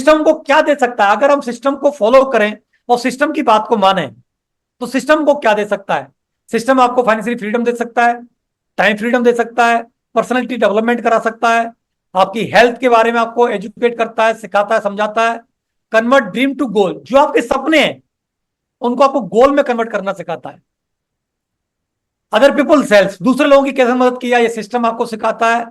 System को क्या दे सकता है? अगर हम सिस्टम को फॉलो करें और सिस्टम की बात को माने तो सिस्टम को क्या दे सकता है? सिस्टम आपको फाइनेंशियल फ्रीडम दे सकता है, टाइम फ्रीडम दे सकता है, पर्सनैलिटी डेवलपमेंट करा सकता है, आपकी हेल्थ के बारे में आपको एजुकेट करता है, सिखाता है, समझाता है, कन्वर्ट ड्रीम टू गोल, जो आपके सपने हैं उनको आपको गोल में कन्वर्ट करना सिखाता है। अदर पीपल सेल्स, दूसरे लोगों की कैसे मदद की जाए, ये सिस्टम आपको सिखाता है।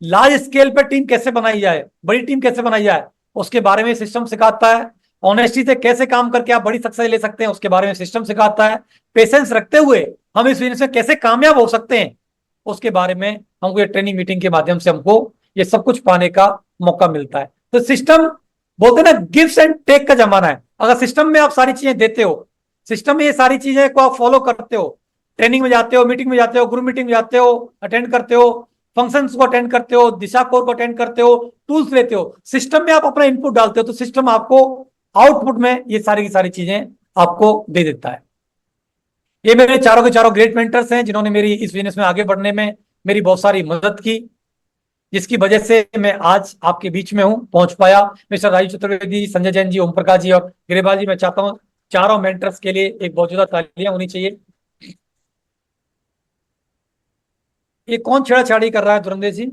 लार्ज स्केल पे टीम कैसे बनाई जाए, बड़ी टीम कैसे बनाई जाए, उसके बारे में सिस्टम सिखाता है। ऑनेस्टी से कैसे काम करके आप बड़ी सक्सेस ले सकते हैं, उसके बारे में सिस्टम सिखाता है। पेशेंस रखते हुए हम इस बिजनेस में कैसे कामयाब हो सकते हैं, उसके बारे में हमको ये ट्रेनिंग मीटिंग के माध्यम से हमको ये सब कुछ पाने का मौका मिलता है। तो सिस्टम, बोलते हैं ना, गिव्स एंड टेक का जमाना है। अगर सिस्टम में आप सारी चीजें देते हो, सिस्टम में ये सारी चीजें को आप फॉलो करते हो, ट्रेनिंग में जाते हो, मीटिंग में जाते हो, ग्रुप मीटिंग में जाते हो, अटेंड करते हो, फंक्शंस को अटेंड करते हो, दिशा कोर को अटेंड करते हो, टूल्स लेते हो, सिस्टम में आप अपना इनपुट डालते हो, तो सिस्टम आपको आउटपुट में ये सारी की सारी चीजें आपको दे देता है। ये मेरे चारों के चारों ग्रेट मेंटर्स हैं जिन्होंने मेरी इस बिजनेस में आगे बढ़ने में मेरी बहुत सारी मदद की, जिसकी वजह से मैं आज आपके बीच में हूं, पहुंच पाया। मिस्टर राजीव चतुर्वेदी, संजय जैन जी, ओम प्रकाश जी और गिरिपाल जी, मैं चाहता हूं चारों मेंटर्स के लिए एक बहुत ज्यादा तालियां होनी चाहिए। ये कौन छेड़ाछाड़ी कर रहा है धुरंधर जी?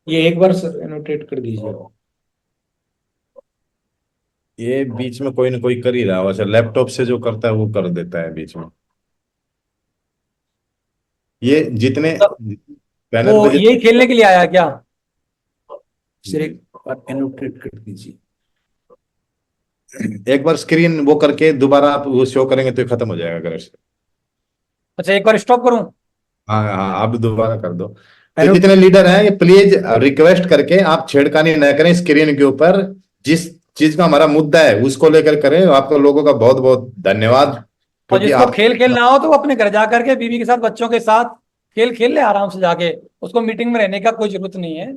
ये एक बार सर एनोटेट कर दीजिए। ये बीच में कोई ना कोई कर ही रहा है, वैसे लैपटॉप से जो करता है वो कर देता है बीच में। ये जितने तो पैनल वो पे यही खेलने के लिए आया क्या? सर एक बार एनोटेट कर दीजिए। एक बार स्क्रीन वो करके दोबारा आप वो शो करेंगे तो ये खत्म हो जाएगा अगर से। अच्छा, एक बार स्टॉप करूं? हाँ हाँ, आप दोबारा कर दो। तो एनो जितने लीडर हैं ये प्लीज रिक्वेस्ट करके आप छेड़खानी न करें स्क्रीन के ऊपर। जिस चीज का हमारा मुद्दा है उसको लेकर करें। आपको लोगों का बहुत बहुत धन्यवाद, और क्योंकि जिसको आप। खेल खेलना हो तो वो अपने घर जा करके बीवी के साथ, बच्चों के साथ खेल खेल ले आराम से जाके, उसको मीटिंग में रहने का कोई जरूरत नहीं है।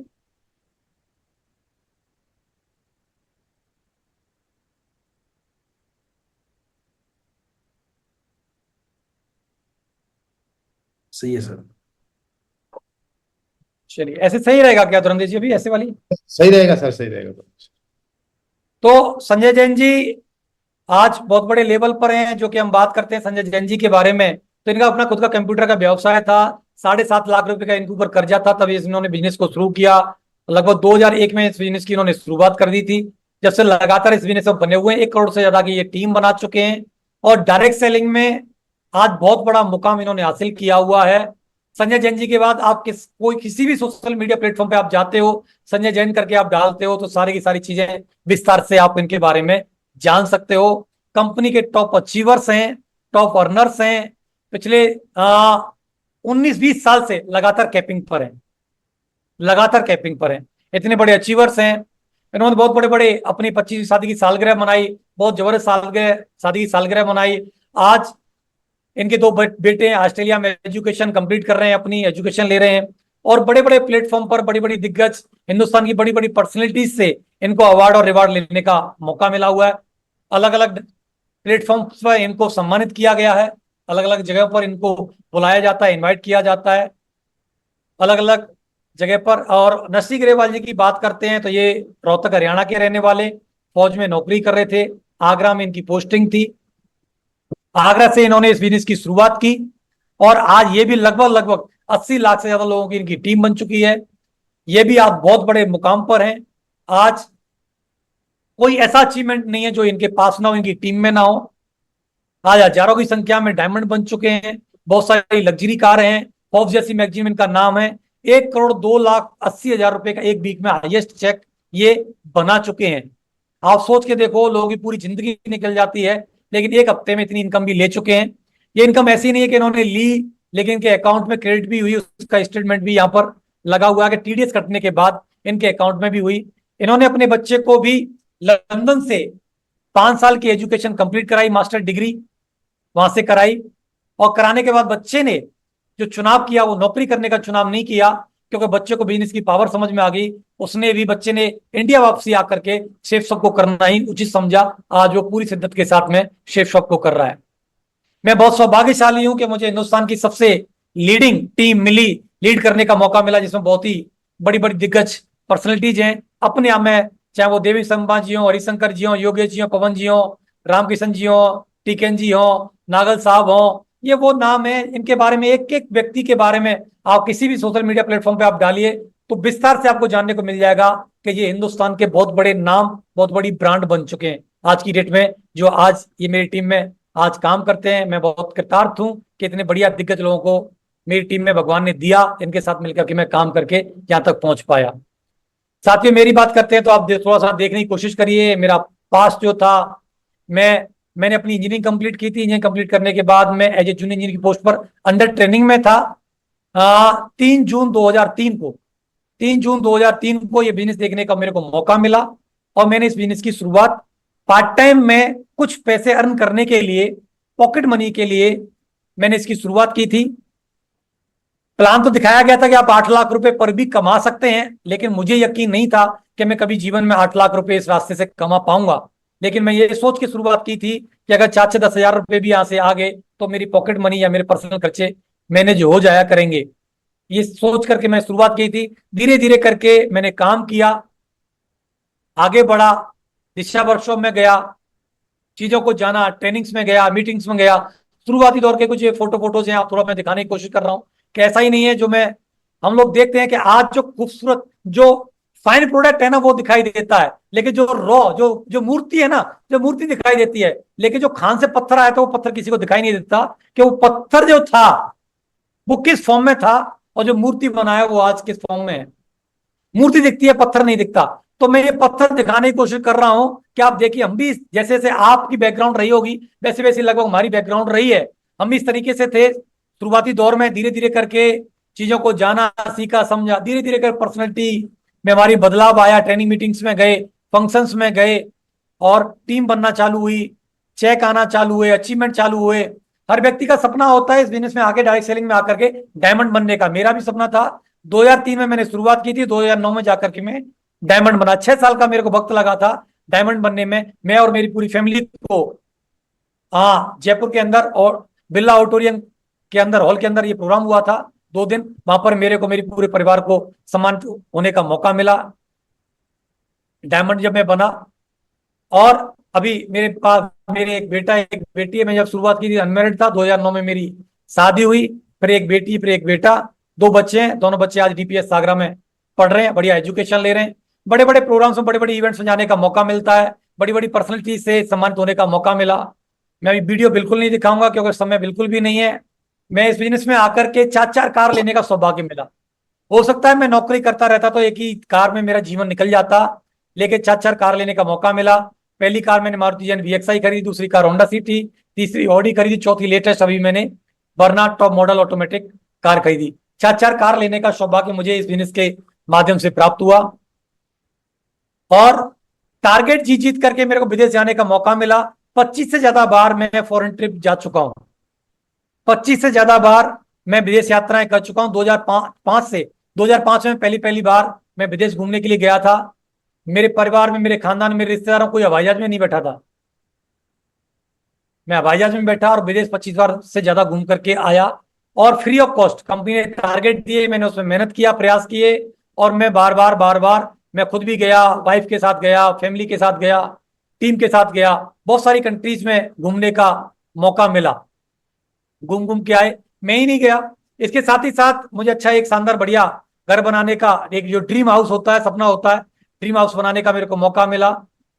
सही है सर। चलिए, ऐसे सही रहेगा क्या धुरंधर जी, अभी ऐसे वाली? सही रहेगा सर, सही रहेगा। तो संजय जैन जी आज बहुत बड़े लेवल पर हैं, जो कि हम बात करते हैं संजय जैन जी के बारे में, तो इनका अपना खुद का कंप्यूटर का व्यवसाय था। 7.5 लाख रुपए का इनके ऊपर कर्जा था, तभी इन्होंने बिजनेस को शुरू किया। लगभग 2001 में इस बिजनेस की इन्होंने शुरुआत कर दी थी। जब से लगातार इस बिजनेस में बने हुए हैं, 1 करोड़ से ज्यादा की ये टीम बना चुके हैं, और डायरेक्ट सेलिंग में आज बहुत बड़ा मुकाम इन्होंने हासिल किया हुआ है। संजय जैन जी के बाद आप कोई किसी भी सोशल मीडिया प्लेटफॉर्म पे आप जाते हो, संजय जैन करके आप डालते हो, तो सारी की सारी चीजें विस्तार से आप इनके बारे में जान सकते हो। कंपनी के टॉप अचीवर्स हैं, टॉप अर्नर्स हैं, पिछले 19-20 साल से लगातार कैपिंग पर हैं, लगातार कैपिंग पर हैं, इतने बड़े अचीवर्स हैं। इन्होंने बहुत बड़े बड़े अपनी 25वीं शादी की सालगिरह मनाई, बहुत जबरदस्त सालगिरह, शादी की सालगिरह मनाई। आज इनके दो बेटे ऑस्ट्रेलिया में एजुकेशन कंप्लीट कर रहे हैं, अपनी एजुकेशन ले रहे हैं, और बड़े बड़े प्लेटफॉर्म पर बड़ी बड़ी दिग्गज हिंदुस्तान की बड़ी बड़ी पर्सनैलिटीज से इनको अवार्ड और रिवार्ड लेने का मौका मिला हुआ है। अलग अलग प्लेटफॉर्म पर इनको सम्मानित किया गया है, अलग अलग जगह पर इनको बुलाया जाता है, इनवाइट किया जाता है अलग अलग जगह पर। और नरसिंह ग्रेवाल जी की बात करते हैं तो ये रोहतक हरियाणा के रहने वाले, फौज में नौकरी कर रहे थे, आगरा में इनकी पोस्टिंग थी, आगरा से इन्होंने इस बिजनेस की शुरुआत की, और आज ये भी लगभग लगभग 80 लाख से ज्यादा लोगों की इनकी टीम बन चुकी है। ये भी आज बहुत बड़े मुकाम पर हैं। आज कोई ऐसा अचीवमेंट नहीं है जो इनके पास ना हो, इनकी टीम में ना हो। आज हजारों की संख्या में डायमंड बन चुके हैं, बहुत सारी लग्जरी कार हैं, फोर्ब्स जैसी मैगजीन इनका नाम है। 1,02,80,000 रुपए का एक वीक में हाईएस्ट चेक ये बना चुके हैं। आप सोच के देखो, लोगों की पूरी जिंदगी निकल जाती है, लेकिन एक हफ्ते में इतनी इनकम भी ले चुके हैं। ये इनकम ऐसी नहीं है कि इन्होंने ली लेकिन इनके अकाउंट में क्रेडिट भी हुई, उसका स्टेटमेंट भी यहाँ पर लगा हुआ है कि टीडीएस कटने के बाद इनके अकाउंट में भी हुई। इन्होंने अपने बच्चे को भी लंदन से 5 साल की एजुकेशन कंप्लीट कराई, मास्टर डिग्री वहां से कराई, और कराने के बाद बच्चे ने जो चुनाव किया वो नौकरी करने का चुनाव नहीं किया, क्योंकि बच्चे को बिजनेस की पावर समझ में आ गई। उसने भी, बच्चे ने इंडिया वापसी आकर के शेफ शॉप को करना ही उचित समझा। आज वो पूरी शिद्दत के साथ में शेफ शॉप को कर रहा है। मैं बहुत सौभाग्यशाली हूं कि मुझे हिंदुस्तान की सबसे लीडिंग टीम मिली, लीड करने का मौका मिला, जिसमें बहुत ही बड़ी बड़ी दिग्गज पर्सनैलिटीज हैं। अपने आप में चाहे वो देवी संभा जी हो, हरिशंकर जी हो, योगेश जी हो, पवन जी हो, रामकिशन जी हो, टीकन जी हो, नागल साहब हो, ये वो नाम है। इनके बारे में, एक एक व्यक्ति के बारे में आप किसी भी सोशल मीडिया प्लेटफॉर्म पे आप डालिए तो विस्तार से आपको जानने को मिल जाएगा कि ये हिंदुस्तान के बहुत बड़े नाम, बहुत बड़ी ब्रांड बन चुके हैं आज की डेट में, जो आज ये मेरी टीम में आज काम करते हैं। मैं बहुत कृतार्थ हूं कि इतने बढ़िया दिग्गज लोगों को मेरी टीम में भगवान ने दिया, इनके साथ मिलकर के मैं काम करके यहाँ तक पहुंच पाया। साथियों, मेरी बात करते हैं तो आप थोड़ा सा देखने की कोशिश करिए। मेरा पास जो था, मैंने अपनी इंजीनियरिंग कंप्लीट की थी। इंजीनियरिंग कंप्लीट करने के बाद मैं एज ए जूनियर इंजीनियर की पोस्ट पर अंडर ट्रेनिंग में था। 3 जून 2003 को ये बिजनेस देखने का मेरे को मौका मिला और मैंने इस बिजनेस की शुरुआत पार्ट टाइम में कुछ पैसे अर्न करने के लिए, पॉकेट मनी के लिए मैंने इसकी शुरुआत की थी। प्लान तो दिखाया गया था कि आप 8 लाख रुपए पर भी कमा सकते हैं, लेकिन मुझे यकीन नहीं था कि मैं कभी जीवन में 8 लाख रुपए इस रास्ते से कमा पाऊंगा। लेकिन मैं ये सोच के शुरुआत की थी कि अगर 4 से 10 हजार रुपए भी यहां से आ गए तो मेरी पॉकेट मनी या मेरे पर्सनल खर्चे मैनेज हो जाया करेंगे। ये सोच करके मैंने शुरुआत की थी। धीरे धीरे करके मैंने काम किया, आगे बढ़ा, दिशा वर्कशॉप में गया, चीजों को जाना, ट्रेनिंग्स में गया, मीटिंग्स में गया। शुरुआती दौर के कुछ ये फोटोज हैं, आप थोड़ा मैं दिखाने की कोशिश कर रहा हूं कि ऐसा ही नहीं है जो मैं, हम लोग देखते हैं कि आज जो खूबसूरत, जो फाइन प्रोडक्ट है ना वो दिखाई देता है, लेकिन जो रॉ, जो जो मूर्ति है ना, जो मूर्ति दिखाई देती है, लेकिन जो खान से पत्थर आया था वो पत्थर किसी को दिखाई नहीं देता कि वो पत्थर जो था वो किस फॉर्म में था और जो मूर्ति बनाया वो आज किस फॉर्म में है। मूर्ति दिखती है, पत्थर नहीं दिखता। तो मैं ये पत्थर दिखाने की कोशिश कर रहा हूं कि आप देखिए, हम भी जैसे जैसे आपकी बैकग्राउंड रही होगी वैसे वैसे लगभग हमारी बैकग्राउंड रही है। हम भी इस तरीके से थे शुरुआती दौर में, धीरे धीरे करके चीजों को जाना, सीखा, समझा, धीरे धीरे कर पर्सनैलिटी में हमारी बदलाव आया। ट्रेनिंग मीटिंग्स में गए, फंक्शंस में गए और टीम बनना चालू हुई, चेक आना चालू हुए, अचीवमेंट चालू हुए। हर व्यक्ति का सपना होता है इस बिजनेस में आके डायरेक्ट सेलिंग में आकर के डायमंड बनने का। मेरा भी सपना था। 2003 में मैंने शुरुआत की थी, 2009 में जाकर के मैं डायमंड बना। 6 साल का मेरे को वक्त लगा था डायमंड बनने में। मैं और मेरी पूरी फैमिली को जयपुर के अंदर और बिरला ऑडिटोरियम के अंदर, हॉल के अंदर ये प्रोग्राम हुआ था 2 दिन। वहां पर मेरे को, मेरे पूरे परिवार को सम्मानित होने का मौका मिला डायमंड जब मैं बना। और अभी मेरे पास मेरे एक बेटा, एक बेटी है। मैं जब शुरुआत की थी अनमेरिड था, 2009 में मेरी शादी हुई, फिर एक बेटी, फिर एक बेटा, 2 बच्चे हैं। दोनों बच्चे आज डीपीएस सागरा में पढ़ रहे हैं, बढ़िया एजुकेशन ले रहे हैं। बड़े बड़े प्रोग्राम्स में, बड़े बड़े इवेंट्स में जाने का मौका मिलता है, बड़ी बड़ी पर्सनैलिटी से सम्मानित होने का मौका मिला। मैं अभी वीडियो बिल्कुल नहीं दिखाऊंगा क्योंकि समय बिल्कुल भी नहीं है। मैं इस बिजनेस में आकर के 4 4 कार लेने का सौभाग्य मिला। हो सकता है मैं नौकरी करता रहता तो एक ही कार में मेरा जीवन निकल जाता, लेकिन 4 4 कार लेने का मौका मिला। पहली कार मैंने मारुति जैन वीएक्सआई खरीदी, दूसरी कार होंडा सिटी, तीसरी ऑडी खरीदी, चौथी लेटेस्ट अभी मैंने वरना टॉप मॉडल ऑटोमेटिक कार खरीदी। 4 4 कार लेने का सौभाग्य मुझे इस बिजनेस के माध्यम से प्राप्त हुआ और टारगेट जीत जीत करके मेरे को विदेश जाने का मौका मिला। 25 से ज्यादा बार मैं फॉरेन ट्रिप जा चुका हूं। 25 से ज्यादा बार मैं विदेश यात्राएं कर चुका हूं। 2005 में पहली पहली बार मैं विदेश घूमने के लिए गया था। मेरे परिवार में, मेरे खानदान में, मेरे रिश्तेदारों कोई हवाई जहाज में नहीं बैठा था। मैं हवाई जहाज में बैठा और विदेश 25 बार से ज्यादा घूम करके आया और फ्री ऑफ कॉस्ट। कंपनी ने टारगेट दिए, मैंने उसमें मेहनत किया, प्रयास किए और मैं बार बार मैं खुद भी गया, वाइफ के साथ गया, फैमिली के साथ गया, टीम के साथ गया। बहुत सारी कंट्रीज में घूमने का मौका मिला, घूम घूम के आए। मैं ही नहीं गया, इसके साथ ही साथ मुझे अच्छा एक शानदार बढ़िया घर बनाने का, एक जो ड्रीम हाउस होता है, सपना होता है, ड्रीम हाउस बनाने का मेरे को मौका मिला।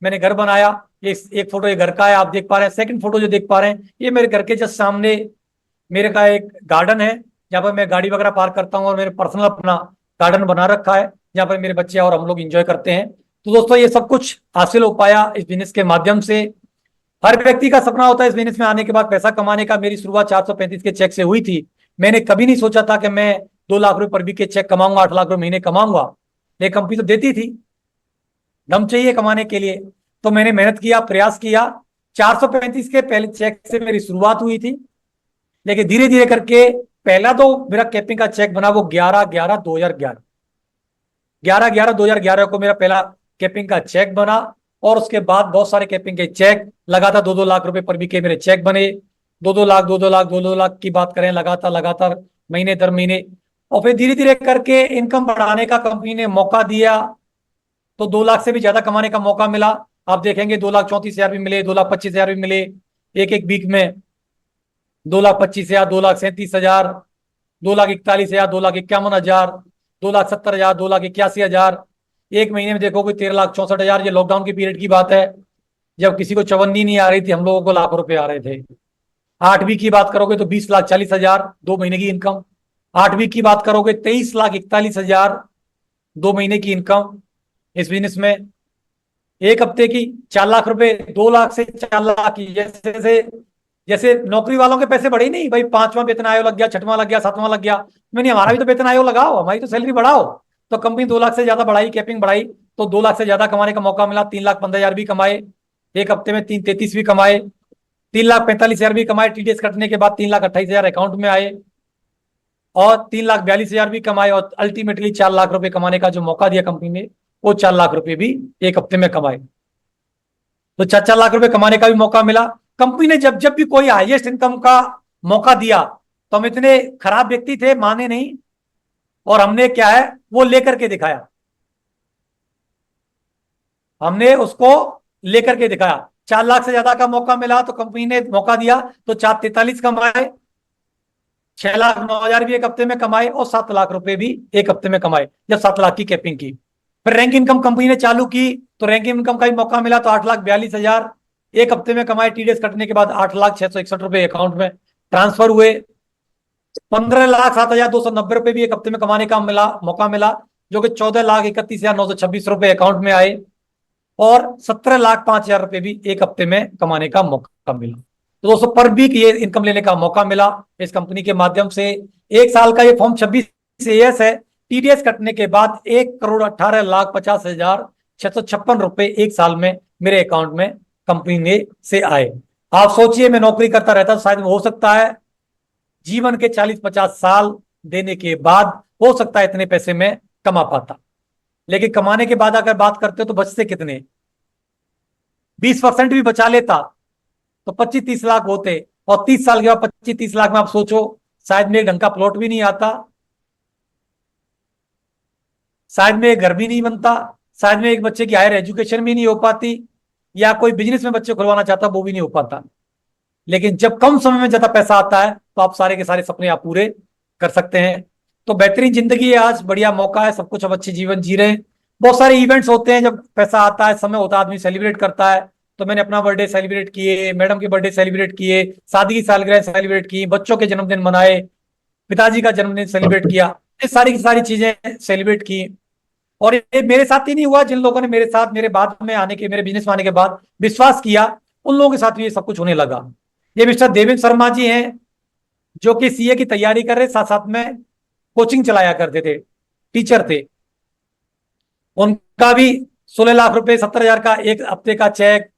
मैंने घर बनाया। एक फोटो ये घर का है, आप देख पा रहे हैं। सेकंड फोटो जो देख पा रहे हैं, ये मेरे घर के जस्ट सामने मेरे का एक गार्डन है जहाँ पर मैं गाड़ी वगैरह पार्क करता हूँ और मेरे पर्सनल अपना गार्डन बना रखा है जहाँ पर मेरे बच्चे और हम लोग एंजॉय करते हैं। तो दोस्तों, ये सब कुछ हासिल हो पाया इस बिजनेस के माध्यम से। हर व्यक्ति का सपना होता है इस बिजनेस में आने के बाद पैसा कमाने का। मेरी शुरुआत 435 के चेक से हुई थी। मैंने कभी नहीं सोचा था कि मैं 2 लाख रुपए पर वीक के चेक कमाऊंगा, 8 लाख रुपए महीने कमाऊंगा, लेकिन कंपनी तो देती थी। दम चाहिए कमाने के लिए, तो मैंने मेहनत किया, प्रयास किया। 435 के पहले चेक से मेरी शुरुआत हुई थी, लेकिन धीरे धीरे करके पहला तो मेरा कैपिंग का चेक बना वो 11/11/2011, 11/11/2011 को मेरा पहला कैपिंग का चेक बना। और उसके बाद बहुत सारे कैपिंग के चेक लगातार 2-2 लाख रुपए पर वीक के मेरे चेक बने। 2-2 लाख, 2-2 लाख, 2-2 लाख की बात करें, लगातार महीने दर महीने। और फिर धीरे धीरे करके इनकम बढ़ाने का कंपनी ने मौका दिया। तो 2 लाख से भी ज्यादा कमाने का मौका मिला। आप देखेंगे 2,34,000 भी मिले, 2,25,000 भी मिले एक एक वीक में, 2,25,000, 2,37,000, 2,41,000, 2,51,000, 2,70,000, 2,81,000। एक महीने में देखोगे 13,64,000। ये लॉकडाउन के पीरियड की बात है, जब किसी को चवन्नी नहीं आ रही थी, हम लोगों को लाखों रुपए आ रहे थे। 8वीं की बात करोगे तो 20,40,000 2 महीने की इनकम। 8वीं की बात करोगे 23,41,000 2 महीने की इनकम इस बिजनेस में। एक हफ्ते की 4 लाख रुपए, 2 लाख से 4 लाख की, जैसे जैसे जैसे नौकरी वालों के पैसे बढ़े ही नहीं भाई, 5वां वेतन आयोग लग गया, 6वां लग गया, 7वां लग गया। मैंने हमारा भी तो वेतन आयोग लगाओ, हमारी तो सैलरी बढ़ाओ। तो कंपनी 2 लाख से ज्यादा बढ़ाई, कैपिंग बढ़ाई, तो 2 लाख से ज्यादा कमाने का मौका मिला। 3,15,000 भी कमाए एक हफ्ते में, 3,33 भी कमाए, 3,45,000 भी कमाए। टीडीएस कटने के बाद 3,28,000 अकाउंट में आए, और 3,42,000 भी कमाए, और अल्टीमेटली 4 लाख रुपए कमाने का जो मौका दिया कंपनी ने, वो 4 लाख रुपए भी एक हफ्ते में कमाए। तो 4-4 लाख रुपए कमाने का भी मौका मिला। कंपनी ने जब जब भी कोई हाईएस्ट इनकम का मौका दिया, तो हम इतने खराब व्यक्ति थे, माने नहीं, और हमने क्या है वो लेकर के दिखाया। हमने उसको लेकर के दिखाया। 4 लाख से ज्यादा का मौका मिला तो कंपनी ने मौका दिया, तो 4,43 कमाए, 6,09,000 भी एक हफ्ते में कमाए, और 7 लाख रुपए भी एक हफ्ते में कमाए, जब 7 लाख की कैपिंग की। फिर रैंक इनकम कंपनी ने चालू की, तो रैंक इनकम का भी मौका मिला, तो 8,42,000 एक हफ्ते में कमाए। टीडीएस कटने के बाद 8,0661 रुपए अकाउंट में ट्रांसफर हुए। 15,07,290 रुपए भी एक हफ्ते में कमाने का मौका मिला, जो कि 14,31,926 रुपए अकाउंट में आए, और 17,05,000 रुपए भी एक हफ्ते में कमाने का मौका मिला। तो दोस्तों पर वीक ये इनकम लेने का मौका मिला इस कंपनी के माध्यम से। एक साल का ये फॉर्म 26 एएस है। टीडीएस कटने के बाद 1,18,50,656 रुपए एक साल में मेरे अकाउंट में कंपनी ने से आए। आप सोचिए, मैं नौकरी करता रहता, शायद हो सकता है जीवन के 40-50 साल देने के बाद हो सकता है इतने पैसे में कमा पाता, लेकिन कमाने के बाद अगर बात करते हो तो बचते कितने, 20% भी बचा लेता तो 25-30 लाख होते, और 30 साल के बाद 25-30 लाख में आप सोचो, शायद में एक ढंग का प्लॉट भी नहीं आता, शायद में एक घर भी नहीं बनता, शायद में एक बच्चे की हायर एजुकेशन भी नहीं हो पाती, या कोई बिजनेस में बच्चे खुलवाना चाहता वो भी नहीं हो पाता। लेकिन जब कम समय में ज्यादा पैसा आता है, तो आप सारे के सारे सपने आप पूरे कर सकते हैं। तो बेहतरीन जिंदगी है आज, बढ़िया मौका है, सब कुछ अब अच्छे जीवन जी रहे हैं। बहुत सारे इवेंट्स होते हैं, जब पैसा आता है, समय होता है, आदमी सेलिब्रेट करता है। तो मैंने अपना बर्थडे सेलिब्रेट किए, मैडम के बर्थडे सेलिब्रेट किए, शादी की सालगिरह सेलिब्रेट की, बच्चों के जन्मदिन मनाए, पिताजी का जन्मदिन सेलिब्रेट किया, ये सारी की सारी चीजें सेलिब्रेट की। और ये मेरे साथ ही नहीं हुआ, जिन लोगों ने मेरे साथ मेरे बाद में आने के, मेरे बिजनेस में आने के बाद विश्वास किया, उन लोगों के साथ भी ये सब कुछ होने लगा। ये मिस्टर देवेंद्र शर्मा जी हैं, जो कि सीए की तैयारी कर रहे, साथ साथ में कोचिंग चलाया करते थे, टीचर थे। उनका भी 16 लाख रुपए, 70,000 का एक हफ्ते का चेक,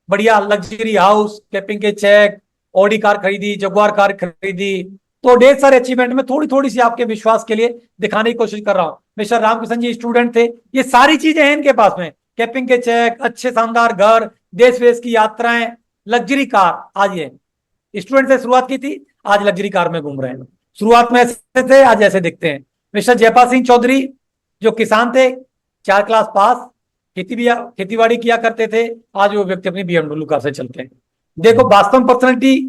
बढ़िया लग्जरी हाउस, कैपिंग के चेक, ऑडी कार खरीदी, जगुआर कार खरीदी। तो ढेर सारे अचीवमेंट में थोड़ी थोड़ी सी आपके विश्वास के लिए दिखाने की कोशिश कर रहा हूं। मिस्टर रामकृष्ण जी स्टूडेंट थे, ये सारी चीजें हैं इनके पास में, कैपिंग के चेक, अच्छे शानदार घर, देश विदेश की यात्राएं, लग्जरी कार। आज ये स्टूडेंट से शुरुआत की थी, आज लग्जरी कार में घूम रहे हैं। शुरुआत में ऐसे थे, आज ऐसे दिखते हैं। मिस्टर जयपाल सिंह चौधरी, जो किसान थे, 4 क्लास पास, खेतीबाड़ी किया करते थे, आज वो व्यक्ति अपनी बीएमडब्ल्यू कार से चलते हैं। देखो वास्तव में पर्सनैलिटी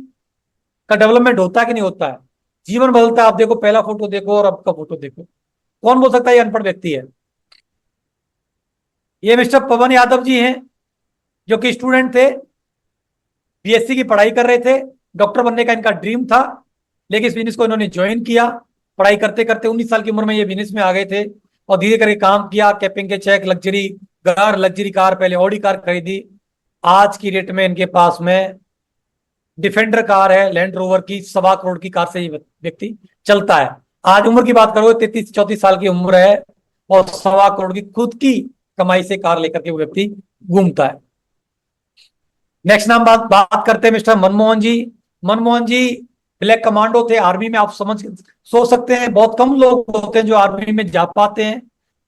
का डेवलपमेंट होता है कि नहीं होता है, जीवन बदलता है। आप देखो, पहला फोटो देखो और अब का फोटो देखो, कौन बोल सकता है ये अनपढ़ व्यक्ति है। ये मिस्टर पवन यादव जी हैं, जो कि स्टूडेंट थे, बीएससी की पढ़ाई कर रहे थे, डॉक्टर बनने का इनका ड्रीम था, लेकिन इस बिजनेस को इन्होंने ज्वाइन किया। पढ़ाई करते करते 19 साल की उम्र में ये बिजनेस में आ गए थे, और धीरे करके काम किया, कैपिंग के चेक, लग्जरी घर, लग्जरी कार, पहले ऑडी कार खरीदी। आज की डेट में इनके पास में डिफेंडर कार है, लैंड रोवर की, 1.25 करोड़ की कार से ये व्यक्ति चलता है। आज उम्र की बात करो, 33-34 साल की उम्र है, और 1.25 करोड़ की खुद की कमाई से कार लेकर के वो व्यक्ति घूमता है। नेक्स्ट नाम बात करते हैं मिस्टर मनमोहन जी। मनमोहन जी ब्लैक कमांडो थे आर्मी में। आप सोच सकते हैं, बहुत कम लोग होते हैं जो आर्मी में जा पाते हैं।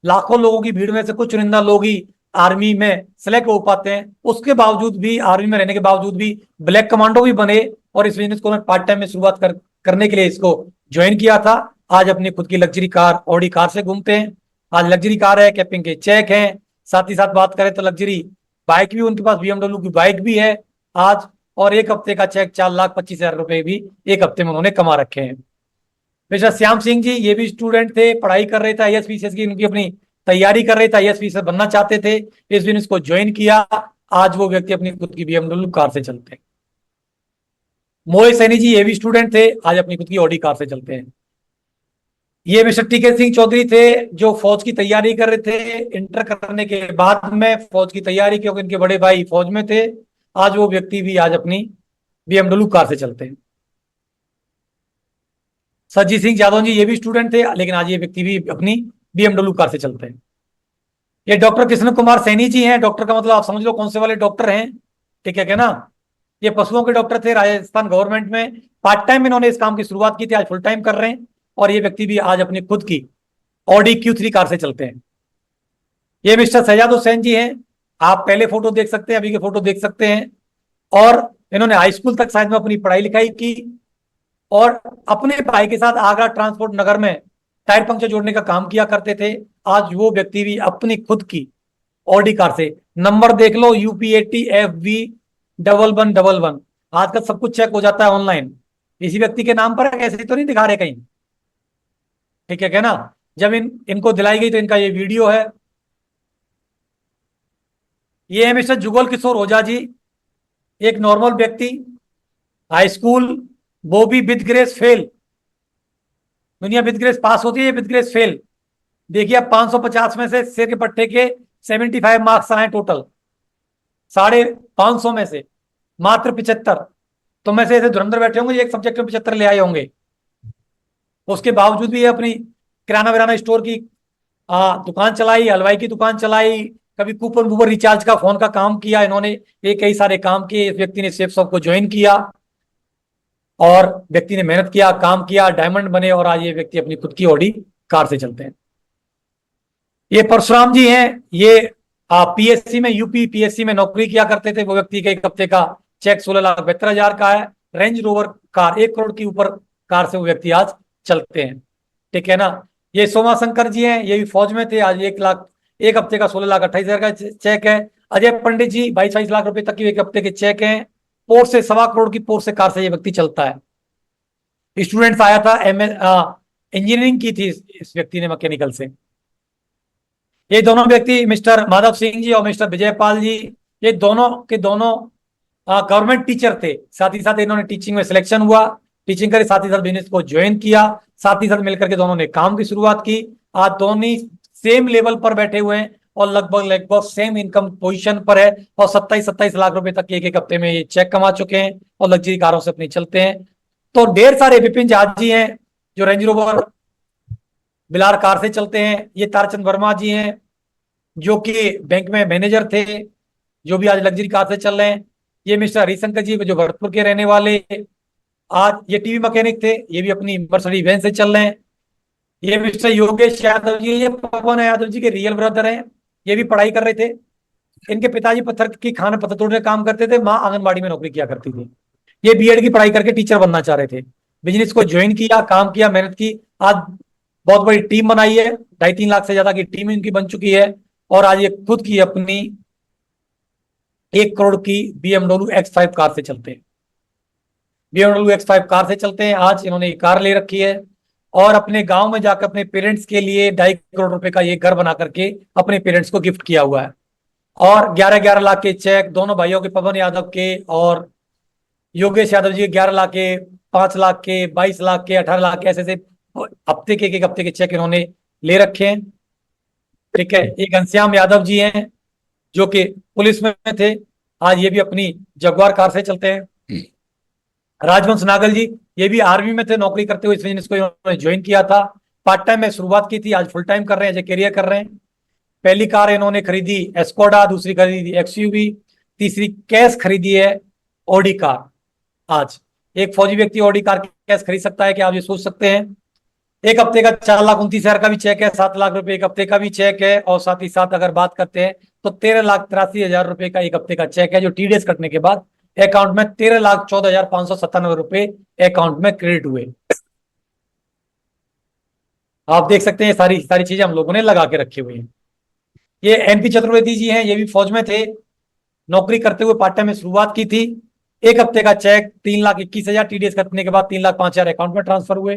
लाखों लोगों की भीड़ में से कुछ चुनिंदा लोग ही आर्मी में सेलेक्ट हो पाते हैं। उसके बावजूद भी, आर्मी में रहने के बावजूद भी ब्लैक कमांडो भी बने, और इस बिजनेस को पार्ट टाइम में शुरुआत करने के लिए इसको ज्वाइन किया था। आज अपनी खुद की लग्जरी कार, ऑडी कार से घूमते हैं। आज लग्जरी कार है, कैपिंग के चेक हैं, साथ ही साथ बात करें तो लग्जरी बाइक भी उनके पास BMW की बाइक भी है आज, और एक हफ्ते का चेक 4,25,000 रुपए भी एक हफ्ते में उन्होंने कमा रखे हैं। मिस्टर श्याम सिंह जी, ये भी स्टूडेंट थे, पढ़ाई कर रहे थे IAS की, उनकी अपनी तैयारी कर रहे थे, IAS बनना चाहते थे, इस बिजनेस को ज्वाइन किया। आज वो व्यक्ति अपनी खुद की BMW कार से चलते हैं। मोहित सैनी जी, ये भी स्टूडेंट थे, आज अपनी खुद की ऑडी कार से चलते हैं। ये मिस्टर टीके सिंह चौधरी थे, जो फौज की तैयारी कर रहे थे, इंटर करने के बाद में फौज की तैयारी, क्योंकि इनके बड़े भाई फौज में थे। आज वो व्यक्ति भी आज अपनी BMW कार से चलते हैं। सज्जीत सिंह यादव जी, ये भी स्टूडेंट थे, लेकिन आज ये व्यक्ति भी अपनी BMW कार से चलते हैं। ये डॉक्टर कृष्ण कुमार सैनी जी हैं। डॉक्टर का मतलब आप समझ लो कौन से वाले डॉक्टर हैं, ठीक है क्या ना। ये पशुओं के डॉक्टर थे, राजस्थान गवर्नमेंट में पार्ट टाइम इन्होंने इस काम की शुरुआत की थी, आज फुल टाइम कर रहे हैं। और ये व्यक्ति भी आज अपनी खुद की ऑडी Q3 कार से चलते हैं। ये मिस्टर सजाद हुसैन जी हैं, आप पहले फोटो देख सकते हैं, अभी के फोटो देख सकते हैं। और इन्होंने हाई स्कूल तक शायद में अपनी पढ़ाई लिखाई की, और अपने भाई के साथ आगरा ट्रांसपोर्ट नगर में टायर पंक्चर जोड़ने का काम किया करते थे। आज वो व्यक्ति भी अपनी खुद की ऑडी कार से, नंबर देख लो UP80FV1111। आजकल सब कुछ चेक हो जाता है ऑनलाइन, इसी व्यक्ति के नाम पर है, ऐसे तो नहीं दिखा रहे कहीं, ठीक है क्या ना। जब इनको दिलाई गई तो इनका ये वीडियो है। ये है मिस्टर जुगल किशोर ओझा जी, एक नॉर्मल व्यक्ति, हाई स्कूल, वो भी विद ग्रेस फेल। दुनिया विद ग्रेस पास होती है, विद ग्रेस फेल। देखिए आप 550 में से सिर के पट्टे के 75 मार्क्स आए टोटल, 550 में से मात्र 75। तो में से ऐसे धुरंधर बैठे होंगे, एक सब्जेक्ट में 75 ले आए होंगे। उसके बावजूद भी ये अपनी किराना विराना स्टोर की दुकान चलाई, हलवाई की दुकान चलाई, कभी कूपन वूपन रिचार्ज का फोन का काम किया इन्होंने। ये कई सारे काम किए। इस व्यक्ति ने सेफ शॉप को ज्वाइन किया, और व्यक्ति ने मेहनत किया, काम किया, डायमंड बने, और आज ये व्यक्ति अपनी खुद की ऑडी कार से चलते हैं। ये परशुराम जी हैं, ये PSC में, UP PSC में नौकरी किया करते थे। वो व्यक्ति का एक हफ्ते का चेक 16,72,000 का है। रेंज रोवर कार 1 करोड़ की ऊपर कार से वो व्यक्ति आज चलते हैं, ठीक है ना। ये सोमा शंकर जी हैं, ये भी फौज में थे, आज 1 लाख, एक हफ्ते का 16,28,000 का चेक है। अजय पंडित जी 22-22 लाख रुपए तक की एक हफ्ते के चेक हैं। पोर्ट से 1.25 करोड़ की पोर्ट से कार से ये व्यक्ति चलता है। स्टूडेंट्स आया था, इंजीनियरिंग की थी इस व्यक्ति ने मैकेनिकल से। ये दोनों व्यक्ति मिस्टर माधव सिंह जी और मिस्टर विजय पाल जी, ये दोनों के दोनों गवर्नमेंट टीचर थे। साथ ही साथ इन्होंने टीचिंग में सिलेक्शन हुआ, टीचिंग करे, साथ ही साथ बिजनेस को ज्वाइन किया, साथ ही साथ मिलकर के दोनों ने काम की शुरुआत की। आज दोनों सेम लेवल पर बैठे हुए हैं और लगभग सेम इनकम पोजीशन पर है, और 27-27 लाख रुपए तक एक हफ्ते में ये चेक कमा चुके हैं, और लग्जरी कारों से अपनी चलते हैं। तो ढेर सारे विपिन जहाज जी हैं, जो रेंज रोवर बिलार कार से चलते हैं। ये तारचंद वर्मा जी हैं, जो कि बैंक में मैनेजर थे, जो भी आज लग्जरी कार से चल रहे हैं। ये मिस्टर हरिशंकर जी, जो भरतपुर के रहने वाले, आज ये टीवी मैकेनिक थे, ये भी अपनी मर्सिडीज वैन से चल रहे हैं। ये मिस्टर योगेश यादव जी, ये पवन यादव जी के रियल ब्रदर हैं, ये भी पढ़ाई कर रहे थे। इनके पिताजी पत्थर की खान पत्थर तोड़ने काम करते थे, माँ आंगनबाड़ी में नौकरी किया करती थी। ये B.Ed की पढ़ाई करके टीचर बनना चाह रहे थे, बिजनेस को ज्वाइन किया, काम किया, मेहनत की, आज बहुत बड़ी टीम बनाई है, 2.5-3 लाख से ज्यादा की टीम इनकी बन चुकी है। और आज ये खुद की अपनी 1 करोड़ की BMW X5 कार से चलते हैं। BMW X5 कार से चलते हैं। आज इन्होंने एक कार ले रखी है, और अपने गांव में जाकर अपने पेरेंट्स के लिए 2.5 करोड़ रुपए का ये घर बना करके अपने पेरेंट्स को गिफ्ट किया हुआ है। और 11-11 लाख के चेक दोनों भाइयों के, पवन यादव के और योगेश यादव जी के 11 लाख के, 5 लाख के, 22 लाख के, 18 लाख के, ऐसे हफ्ते के, एक हफ्ते के चेक इन्होंने ले रखे हैं, ठीक है। ये घनश्याम यादव जी हैं, जो कि पुलिस में थे, आज ये भी अपनी जगुआर कार से चलते हैं। राजवंश नागल जी, ये भी आर्मी में थे, नौकरी करते हुए इस बिजनेस को इन्होंने ज्वाइन किया था। पार्ट टाइम में शुरुआत की थी, आज फुल टाइम कर रहे हैं, कैरियर कर रहे हैं। पहली कार इन्होंने खरीदी एस्कोडा, दूसरी खरीदी XUV, तीसरी कैश खरीदी है ऑडी कार। आज एक फौजी व्यक्ति ऑडी कार कैश खरीद सकता है, क्या आप ये सोच सकते हैं। एक हफ्ते का 4,29,000 का भी चेक है, 7 लाख रुपए एक हफ्ते का भी चेक है, और साथ ही साथ अगर बात करते हैं तो 13,83,000 रुपए का एक हफ्ते का चेक है, जो TDS कटने के बाद अकाउंट में 13,14,597 रुपए अकाउंट में क्रेडिट हुए। आप देख सकते हैं सारी सारी चीजें हम लोगों ने लगा के रखी हुई हैं। ये एनपी चतुर्वेदी जी हैं, ये भी फौज में थे, नौकरी करते हुए पार्ट टाइम में शुरुआत की थी। 1 हफ्ते का चेक 3,21,000 टीडीएस कटने के बाद 3,05,000 अकाउंट में ट्रांसफर हुए।